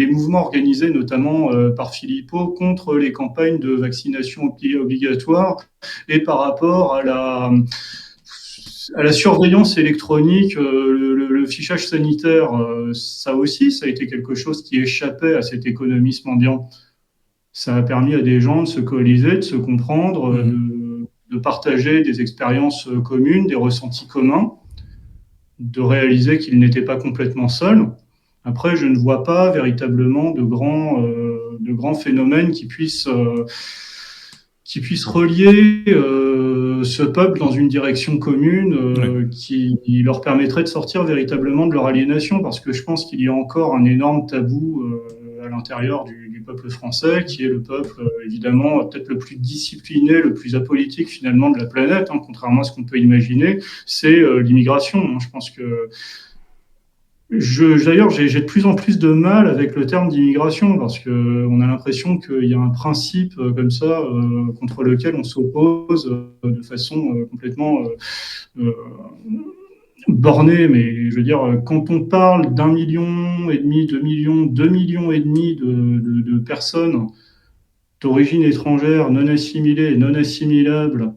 mouvements organisés notamment par Philippot contre les campagnes de vaccination obligatoire et par rapport à la surveillance électronique, le fichage sanitaire. Ça aussi, ça a été quelque chose qui échappait à cet économisme ambiant. Ça a permis à des gens de se coaliser, de se comprendre, de partager des expériences communes, des ressentis communs, de réaliser qu'ils n'étaient pas complètement seuls. Après, je ne vois pas véritablement de grands phénomènes qui puissent relier ce peuple dans une direction commune qui leur permettrait de sortir véritablement de leur aliénation, parce que je pense qu'il y a encore un énorme tabou à l'intérieur du peuple français, qui est le peuple évidemment peut-être le plus discipliné, le plus apolitique finalement de la planète, hein, contrairement à ce qu'on peut imaginer, c'est l'immigration. Hein. Je pense que d'ailleurs, j'ai de plus en plus de mal avec le terme d'immigration parce que on a l'impression qu'il y a un principe comme ça contre lequel on s'oppose de façon complètement bornée. Mais je veux dire, quand on parle d'1,5 million, 2 millions, 2,5 millions de personnes d'origine étrangère, non assimilées et non assimilables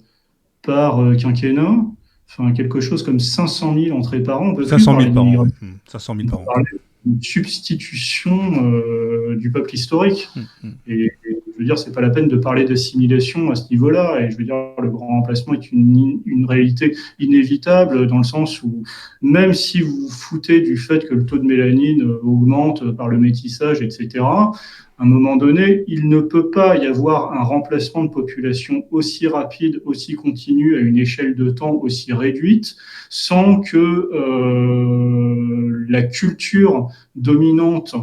par quinquennat, enfin, quelque chose comme 500 000 entrées par an. On peut 500 000 plus par parler an. 500 000 par an. d'une substitution du peuple historique. Et je veux dire, c'est pas la peine de parler d'assimilation à ce niveau-là. Et je veux dire, le grand remplacement est une réalité inévitable dans le sens où même si vous vous foutez du fait que le taux de mélanine augmente par le métissage, etc., à un moment donné, il ne peut pas y avoir un remplacement de population aussi rapide, aussi continu, à une échelle de temps aussi réduite, sans que la culture dominante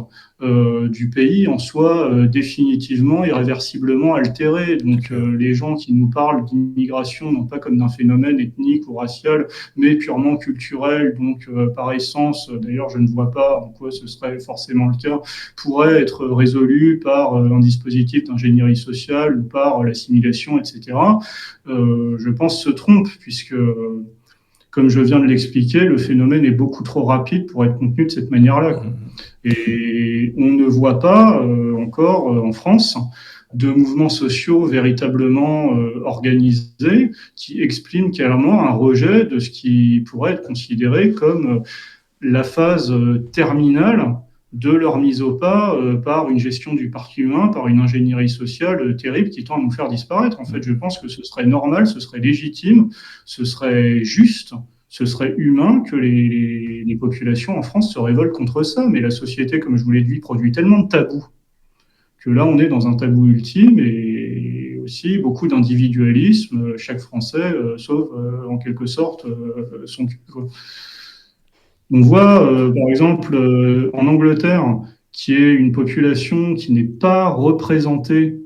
du pays en soit définitivement, irréversiblement altérée. Donc les gens qui nous parlent d'immigration, non pas comme d'un phénomène ethnique ou racial, mais purement culturel, donc par essence, d'ailleurs je ne vois pas en quoi ce serait forcément le cas, pourrait être résolu par un dispositif d'ingénierie sociale ou par l'assimilation, etc. Je pense se trompe, puisque comme je viens de l'expliquer, le phénomène est beaucoup trop rapide pour être contenu de cette manière-là. Et on ne voit pas encore en France de mouvements sociaux véritablement organisés qui expriment clairement un rejet de ce qui pourrait être considéré comme la phase terminale de leur mise au pas par une gestion du parc humain, par une ingénierie sociale terrible qui tend à nous faire disparaître. En fait, je pense que ce serait normal, ce serait légitime, ce serait juste, ce serait humain que les populations en France se révoltent contre ça. Mais la société, comme je vous l'ai dit, produit tellement de tabous que là, on est dans un tabou ultime et aussi beaucoup d'individualisme. Chaque Français sauve en quelque sorte son cul. On voit, par exemple, en Angleterre, qui est une population qui n'est pas représentée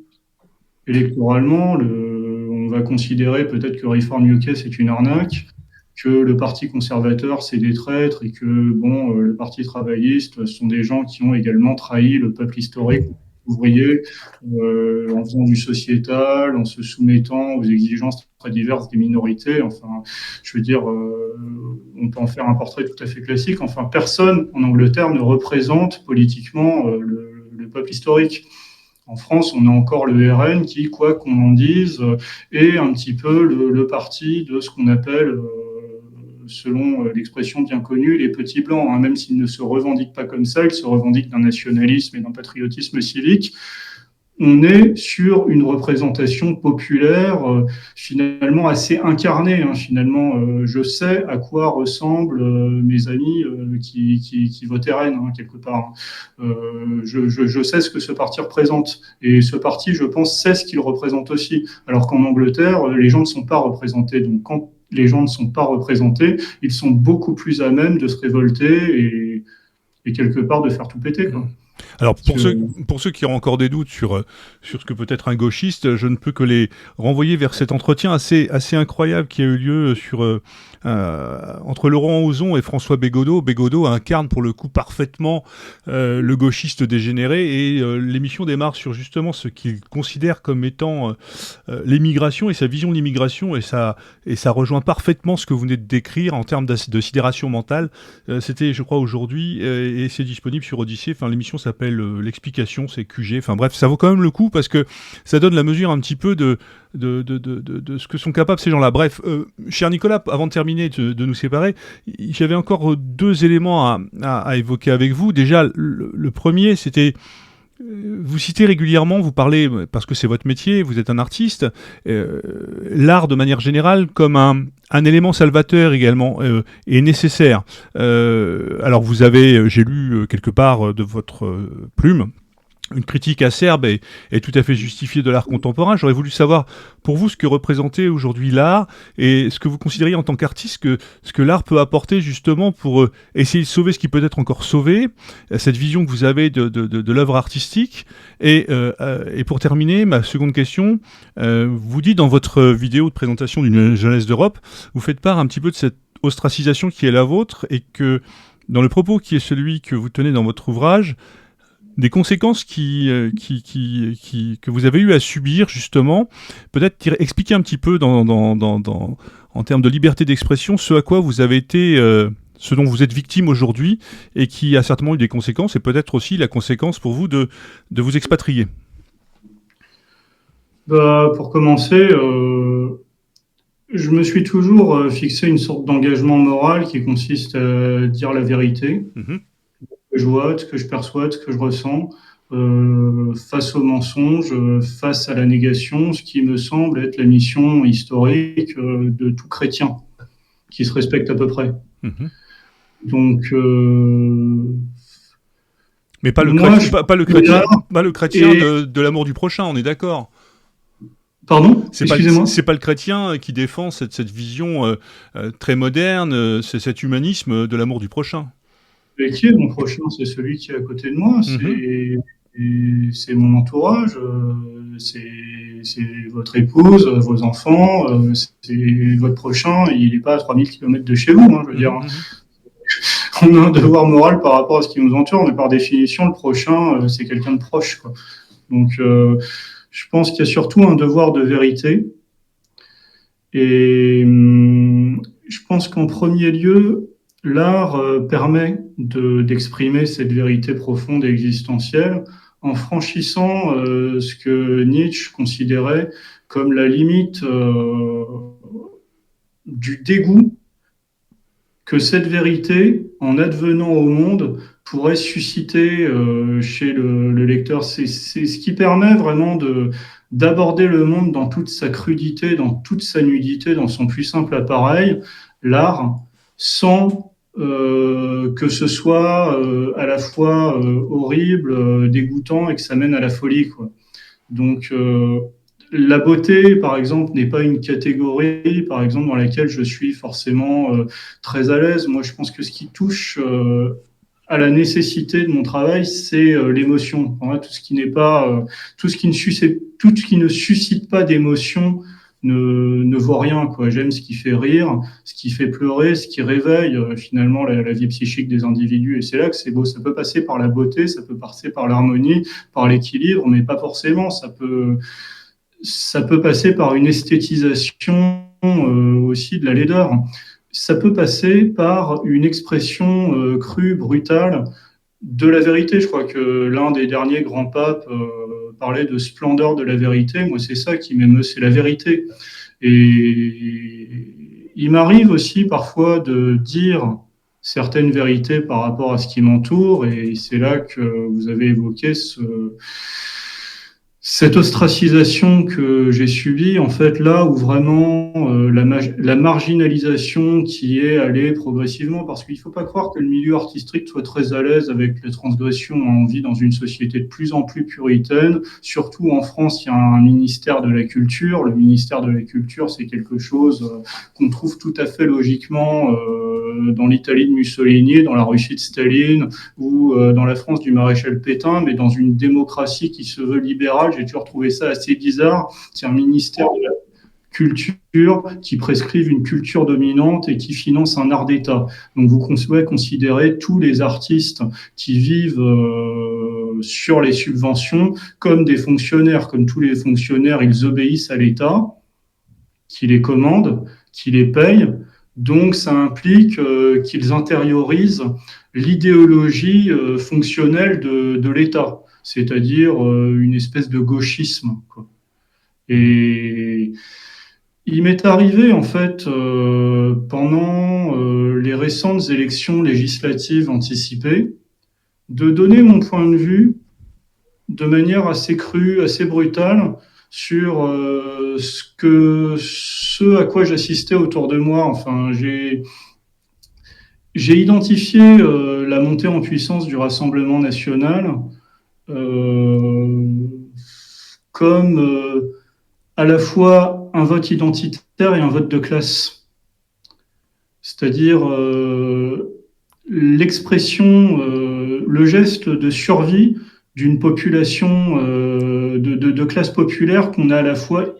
électoralement. On va considérer peut-être que Reform UK, c'est une arnaque, que le Parti conservateur, c'est des traîtres, et que le Parti travailliste, ce sont des gens qui ont également trahi le peuple historique ouvrier en faisant du sociétal, en se soumettant aux exigences très diverses des minorités. Enfin, je veux dire, on peut en faire un portrait tout à fait classique. Enfin, personne en Angleterre ne représente politiquement le peuple historique. En France, on a encore le RN qui, quoi qu'on en dise, est un petit peu le parti de ce qu'on appelle, selon l'expression bien connue, les petits blancs. Hein. Même s'ils ne se revendiquent pas comme ça, ils se revendiquent d'un nationalisme et d'un patriotisme civique. On est sur une représentation populaire finalement assez incarnée. Hein. Finalement, je sais à quoi ressemblent mes amis qui votent RN, hein, quelque part. Je sais ce que ce parti représente. Et ce parti, je pense, sait ce qu'il représente aussi. Alors qu'en Angleterre, les gens ne sont pas représentés. Donc quand les gens ne sont pas représentés, ils sont beaucoup plus à même de se révolter et quelque part de faire tout péter, quoi. Alors, pour ceux qui ont encore des doutes sur ce que peut être un gauchiste, je ne peux que les renvoyer vers cet entretien assez incroyable qui a eu lieu entre Laurent Ozon et François Bégodeau. Bégodeau incarne pour le coup parfaitement le gauchiste dégénéré, et l'émission démarre sur justement ce qu'il considère comme étant l'immigration et sa vision de l'immigration, et ça rejoint parfaitement ce que vous venez de décrire en termes de sidération mentale. C'était, je crois, aujourd'hui, et c'est disponible sur Odyssée. Enfin, l'émission s'appelle l'explication, c'est QG. Enfin bref, ça vaut quand même le coup parce que ça donne la mesure un petit peu de ce que sont capables ces gens-là. Bref, cher Nicolas, avant de terminer, de nous séparer, j'avais encore 2 éléments à évoquer avec vous. Déjà, le premier, c'était... Vous citez régulièrement, vous parlez, parce que c'est votre métier, vous êtes un artiste, l'art de manière générale comme un élément salvateur également, et nécessaire. Alors vous avez, j'ai lu quelque part de votre plume, une critique acerbe et tout à fait justifiée de l'art contemporain. J'aurais voulu savoir, pour vous, ce que représentait aujourd'hui l'art et ce que vous considériez en tant qu'artiste, ce que l'art peut apporter justement pour essayer de sauver ce qui peut être encore sauvé, cette vision que vous avez de l'œuvre artistique. Et pour terminer, ma seconde question, vous dites dans votre vidéo de présentation d'une jeunesse d'Europe, vous faites part un petit peu de cette ostracisation qui est la vôtre et que dans le propos qui est celui que vous tenez dans votre ouvrage, des conséquences que vous avez eu à subir justement, peut-être expliquer un petit peu en termes de liberté d'expression ce à quoi vous avez été, ce dont vous êtes victime aujourd'hui et qui a certainement eu des conséquences et peut-être aussi la conséquence pour vous de vous expatrier. Pour commencer, je me suis toujours fixé une sorte d'engagement moral qui consiste à dire la vérité. Mmh. Que je vois, ce que je perçois, ce que je ressens, face au mensonge, face à la négation, ce qui me semble être la mission historique de tout chrétien qui se respecte à peu près. Mmh. Donc, mais pas le chrétien de l'amour du prochain, on est d'accord. Pardon ? Excusez-moi. C'est pas le chrétien qui défend cette vision très moderne, c'est cet humanisme de l'amour du prochain. Et qui est mon prochain ? C'est celui qui est à côté de moi, c'est mon entourage, c'est votre épouse, vos enfants, c'est votre prochain, il n'est pas à 3000 km de chez vous, je veux dire. On a un devoir moral par rapport à ce qui nous entoure, mais par définition, le prochain, c'est quelqu'un de proche, quoi. Donc, je pense qu'il y a surtout un devoir de vérité. Et je pense qu'en premier lieu, l'art permet d'exprimer cette vérité profonde et existentielle en franchissant ce que Nietzsche considérait comme la limite du dégoût que cette vérité, en advenant au monde, pourrait susciter chez le lecteur. C'est ce qui permet vraiment d'aborder le monde dans toute sa crudité, dans toute sa nudité, dans son plus simple appareil, l'art, sans que ce soit à la fois horrible, dégoûtant et que ça mène à la folie, quoi. Donc, la beauté, par exemple, n'est pas une catégorie, par exemple, dans laquelle je suis forcément très à l'aise. Moi, je pense que ce qui touche à la nécessité de mon travail, c'est l'émotion. Tout ce qui n'est pas, tout ce qui ne suscite pas d'émotion ne vaut rien, quoi. J'aime ce qui fait rire, ce qui fait pleurer, ce qui réveille finalement la vie psychique des individus. Et c'est là que c'est beau. Ça peut passer par la beauté, ça peut passer par l'harmonie, par l'équilibre, mais pas forcément. Ça peut passer par une esthétisation aussi de la laideur. Ça peut passer par une expression crue, brutale de la vérité. Je crois que l'un des derniers grands papes parlait de splendeur de la vérité. Moi, c'est ça qui m'émeut, c'est la vérité. Et il m'arrive aussi parfois de dire certaines vérités par rapport à ce qui m'entoure, et c'est là que vous avez évoqué cette ostracisation que j'ai subie, en fait, là où vraiment la marginalisation qui est allée progressivement, parce qu'il ne faut pas croire que le milieu artistique soit très à l'aise avec les transgressions. On vit dans une société de plus en plus puritaine. Surtout en France, il y a un ministère de la culture. Le ministère de la culture, c'est quelque chose qu'on trouve tout à fait logiquement dans l'Italie de Mussolini, dans la Russie de Staline ou dans la France du maréchal Pétain, mais dans une démocratie qui se veut libérale. J'ai toujours trouvé ça assez bizarre. C'est un ministère de la culture qui prescrive une culture dominante et qui finance un art d'État. Donc vous pouvez considérer tous les artistes qui vivent sur les subventions comme des fonctionnaires. Comme tous les fonctionnaires, ils obéissent à l'État, qui les commande, qui les paye. Donc ça implique qu'ils intériorisent l'idéologie fonctionnelle de l'État, c'est-à-dire une espèce de gauchisme, quoi. Et il m'est arrivé, en fait, pendant les récentes élections législatives anticipées, de donner mon point de vue de manière assez crue, assez brutale, sur ce à quoi j'assistais autour de moi. Enfin, j'ai identifié la montée en puissance du Rassemblement national comme à la fois un vote identitaire et un vote de classe. C'est-à-dire l'expression, le geste de survie d'une population de classe populaire qu'on a à la fois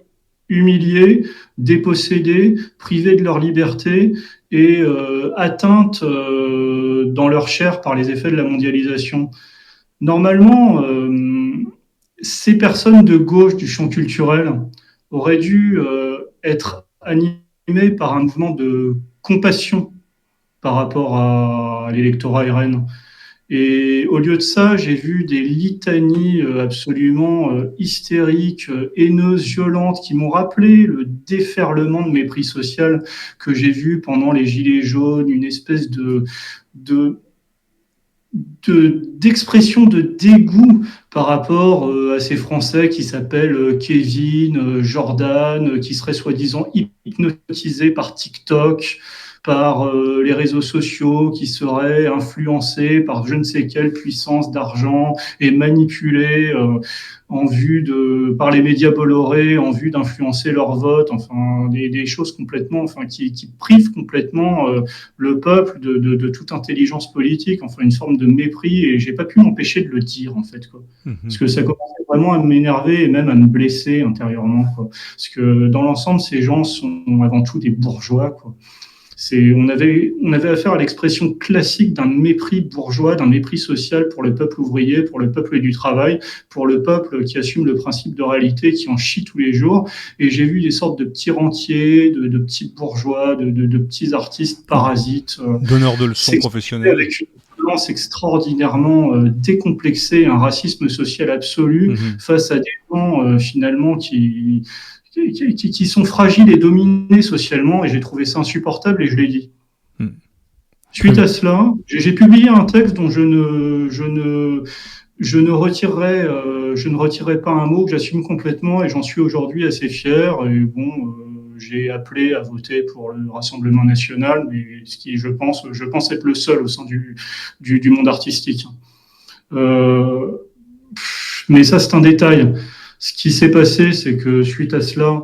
humiliée, dépossédée, privée de leur liberté et atteinte dans leur chair par les effets de la mondialisation. Normalement, ces personnes de gauche du champ culturel auraient dû être animées par un mouvement de compassion par rapport à l'électorat RN. Et au lieu de ça, j'ai vu des litanies absolument hystériques, haineuses, violentes, qui m'ont rappelé le déferlement de mépris social que j'ai vu pendant les Gilets jaunes, une espèce de d'expression de dégoût par rapport à ces Français qui s'appellent Kevin, Jordan, qui seraient soi-disant hypnotisés par TikTok, par les réseaux sociaux, qui seraient influencés par je ne sais quelle puissance d'argent et manipulés par les médias Bolloré en vue d'influencer leur vote, enfin des choses complètement, enfin qui privent complètement le peuple de toute intelligence politique, enfin une forme de mépris, et j'ai pas pu m'empêcher de le dire en fait, quoi. Parce que ça commençait vraiment à m'énerver et même à me blesser intérieurement, quoi. Parce que dans l'ensemble, ces gens sont avant tout des bourgeois, quoi. On avait affaire à l'expression classique d'un mépris bourgeois, d'un mépris social pour le peuple ouvrier, pour le peuple du travail, pour le peuple qui assume le principe de réalité, qui en chie tous les jours. Et j'ai vu des sortes de petits rentiers, de petits bourgeois, de petits artistes parasites. Donneurs de leçons professionnelles. Avec une violence extraordinairement décomplexée, un racisme social absolu face à des gens finalement qui sont fragiles et dominés socialement, et j'ai trouvé ça insupportable et je l'ai dit. Suite à cela, j'ai publié un texte dont je ne retirerai pas un mot, que j'assume complètement, et j'en suis aujourd'hui assez fier. Et bon, j'ai appelé à voter pour le Rassemblement national, mais ce qui, je pense être le seul au sein du monde artistique. Mais ça, c'est un détail. Ce qui s'est passé, c'est que suite à cela,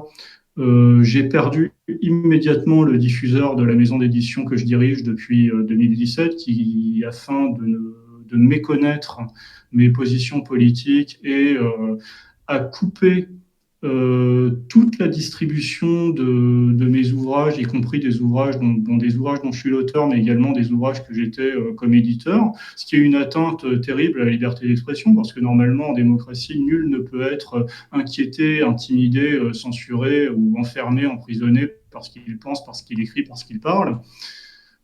j'ai perdu immédiatement le diffuseur de la maison d'édition que je dirige depuis 2017, qui, afin de méconnaître mes positions politiques et a coupé toute la distribution de mes ouvrages, y compris des ouvrages dont je suis l'auteur, mais également des ouvrages que j'étais comme éditeur, ce qui est une atteinte terrible à la liberté d'expression, parce que normalement, en démocratie, nul ne peut être inquiété, intimidé, censuré ou enfermé, emprisonné parce qu'il pense, parce qu'il écrit, parce qu'il parle.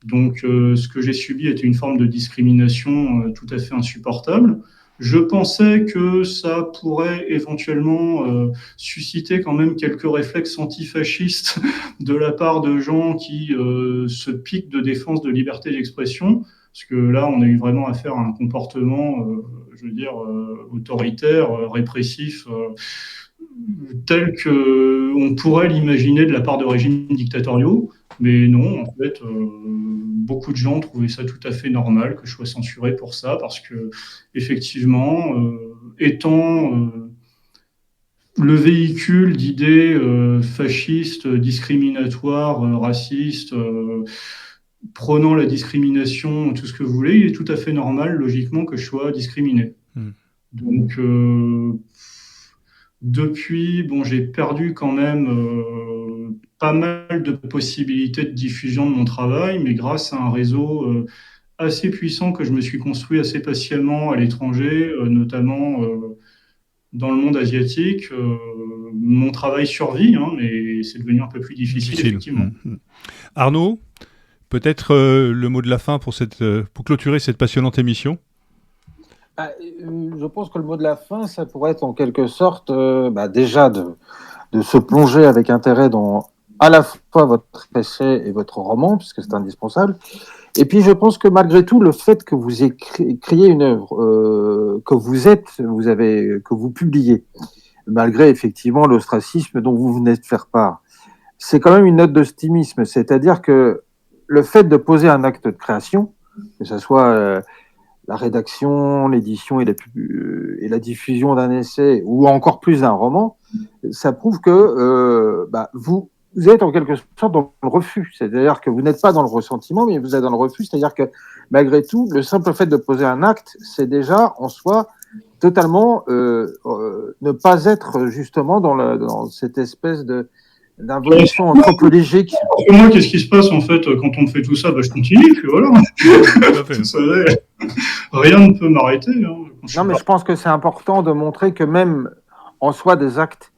Donc, ce que j'ai subi était une forme de discrimination tout à fait insupportable. Je pensais que ça pourrait éventuellement susciter quand même quelques réflexes antifascistes de la part de gens qui se piquent de défense de liberté d'expression, parce que là, on a eu vraiment affaire à un comportement, autoritaire, répressif, tel qu'on pourrait l'imaginer de la part de régimes dictatoriaux. Mais non, en fait, beaucoup de gens trouvaient ça tout à fait normal que je sois censuré pour ça, parce que, effectivement, étant le véhicule d'idées fascistes, discriminatoires, racistes, prônant la discrimination, tout ce que vous voulez, il est tout à fait normal, logiquement, que je sois discriminé. Donc, depuis, bon, j'ai perdu quand même pas mal de possibilités de diffusion de mon travail, mais grâce à un réseau assez puissant que je me suis construit assez patiemment à l'étranger, notamment dans le monde asiatique, mon travail survit, hein, mais c'est devenu un peu plus difficile. Effectivement. Arnaud, peut-être le mot de la fin pour clôturer cette passionnante émission. Je pense que le mot de la fin, ça pourrait être en quelque sorte déjà de se plonger avec intérêt dans à la fois votre essai et votre roman, puisque c'est indispensable. Et puis je pense que malgré tout, le fait que vous écriez une œuvre, que vous publiez, malgré effectivement l'ostracisme dont vous venez de faire part, c'est quand même une note d'optimisme. C'est-à-dire que le fait de poser un acte de création, que ce soit la rédaction, l'édition et la diffusion d'un essai ou encore plus d'un roman, ça prouve que vous êtes en quelque sorte dans le refus. C'est-à-dire que vous n'êtes pas dans le ressentiment, mais vous êtes dans le refus. C'est-à-dire que malgré tout, le simple fait de poser un acte, c'est déjà en soi totalement ne pas être justement dans cette espèce d'involution anthropologique. Moi, qu'est-ce qui se passe en fait quand on fait tout ça? Je continue, puis voilà. Vous savez, rien ne peut m'arrêter. Non, mais je pense que c'est important de montrer que même en soi des actes,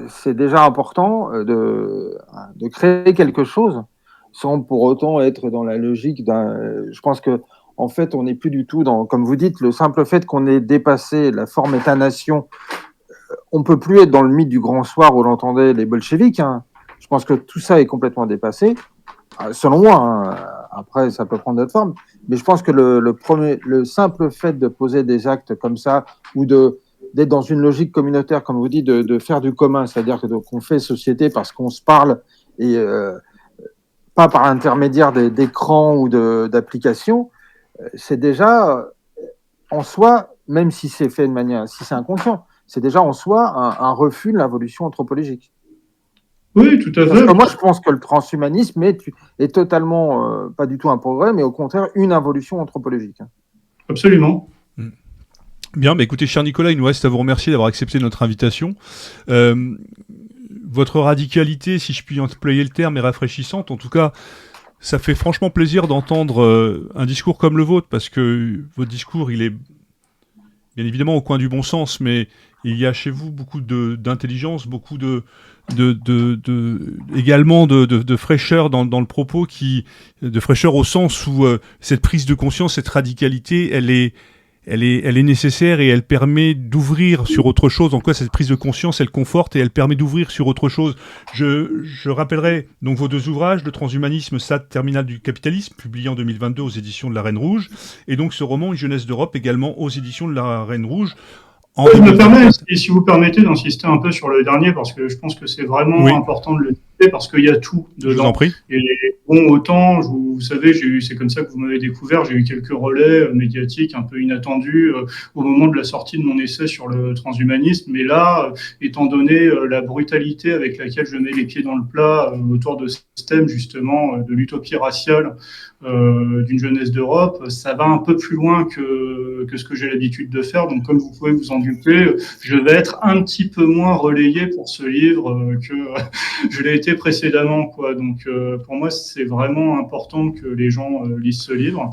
c'est déjà important de créer quelque chose sans pour autant être dans la logique je pense que en fait, on n'est plus du tout comme vous dites, le simple fait qu'on ait dépassé la forme État-nation. On ne peut plus être dans le mythe du grand soir où l'entendait les bolcheviks. Je pense que tout ça est complètement dépassé, selon moi. Après, ça peut prendre d'autres formes. Mais je pense que le simple fait de poser des actes comme ça ou d'être dans une logique communautaire, comme vous dites, de faire du commun, c'est-à-dire qu'on fait société parce qu'on se parle et pas par l'intermédiaire d'écrans ou d'applications, c'est déjà en soi, même si c'est fait de manière, si c'est inconscient, c'est déjà en soi un refus de l'involution anthropologique. Oui, tout à fait. Parce que moi, je pense que le transhumanisme est totalement, pas du tout un progrès, mais au contraire, une involution anthropologique. Absolument. Bien, écoutez, cher Nicolas, il nous reste à vous remercier d'avoir accepté notre invitation. Votre radicalité, si je puis employer le terme, est rafraîchissante. En tout cas, ça fait franchement plaisir d'entendre un discours comme le vôtre, parce que votre discours, il est bien évidemment au coin du bon sens, mais il y a chez vous beaucoup d'intelligence, beaucoup également de fraîcheur dans le propos, de fraîcheur au sens où cette prise de conscience, cette radicalité, elle est nécessaire et elle permet d'ouvrir sur autre chose. En quoi cette prise de conscience, elle conforte et elle permet d'ouvrir sur autre chose. Je rappellerai donc vos 2 ouvrages, Le transhumanisme, Stade terminal du capitalisme, publié en 2022 aux éditions de la Reine Rouge, et donc ce roman Une jeunesse d'Europe, également aux éditions de la Reine Rouge. Je me permets, si vous permettez, d'insister un peu sur le dernier, parce que je pense que c'est vraiment important de le citer, parce qu'il y a tout dedans. Je vous en prie. Et bon, autant, vous savez, c'est comme ça que vous m'avez découvert, j'ai eu quelques relais médiatiques un peu inattendus au moment de la sortie de mon essai sur le transhumanisme, mais là, étant donné la brutalité avec laquelle je mets les pieds dans le plat autour de ce thème, justement, de l'utopie raciale d'une jeunesse d'Europe, ça va un peu plus loin que ce que j'ai l'habitude de faire. Donc, comme vous pouvez vous en douter, je vais être un petit peu moins relayé pour ce livre que je l'ai été précédemment, quoi. Donc, pour moi, c'est vraiment important que les gens lisent ce livre.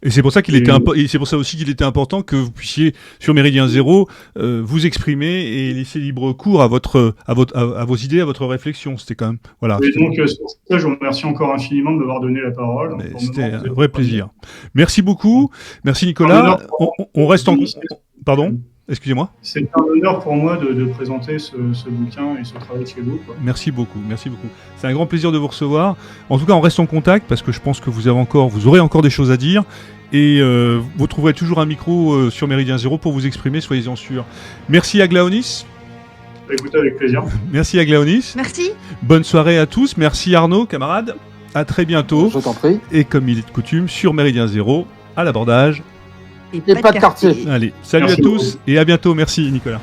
Et c'est pour ça c'est pour ça aussi qu'il était important que vous puissiez sur Méridien Zéro vous exprimer et laisser libre cours à vos idées, à votre réflexion. C'était quand même Et donc sur ça, je vous remercie encore infiniment de m'avoir donné la parole. C'était un vrai plaisir. Merci beaucoup. Merci Nicolas. On reste en pardon. Excusez-moi. C'est un honneur pour moi de présenter ce bouquin et ce travail chez vous, quoi. Merci beaucoup. C'est un grand plaisir de vous recevoir. En tout cas, on reste en contact parce que je pense que vous aurez encore des choses à dire. Et vous trouverez toujours un micro sur Méridien Zéro pour vous exprimer, soyez-en sûrs. Merci Aglaonis. Écoutez, avec plaisir. Merci Aglaonis. Merci. Bonne soirée à tous. Merci Arnaud, camarade. À très bientôt. Je t'en prie. Et comme il est de coutume, sur Méridien Zéro, à l'abordage. Et pas de quartier. Allez, salut à tous et à bientôt. Merci Nicolas.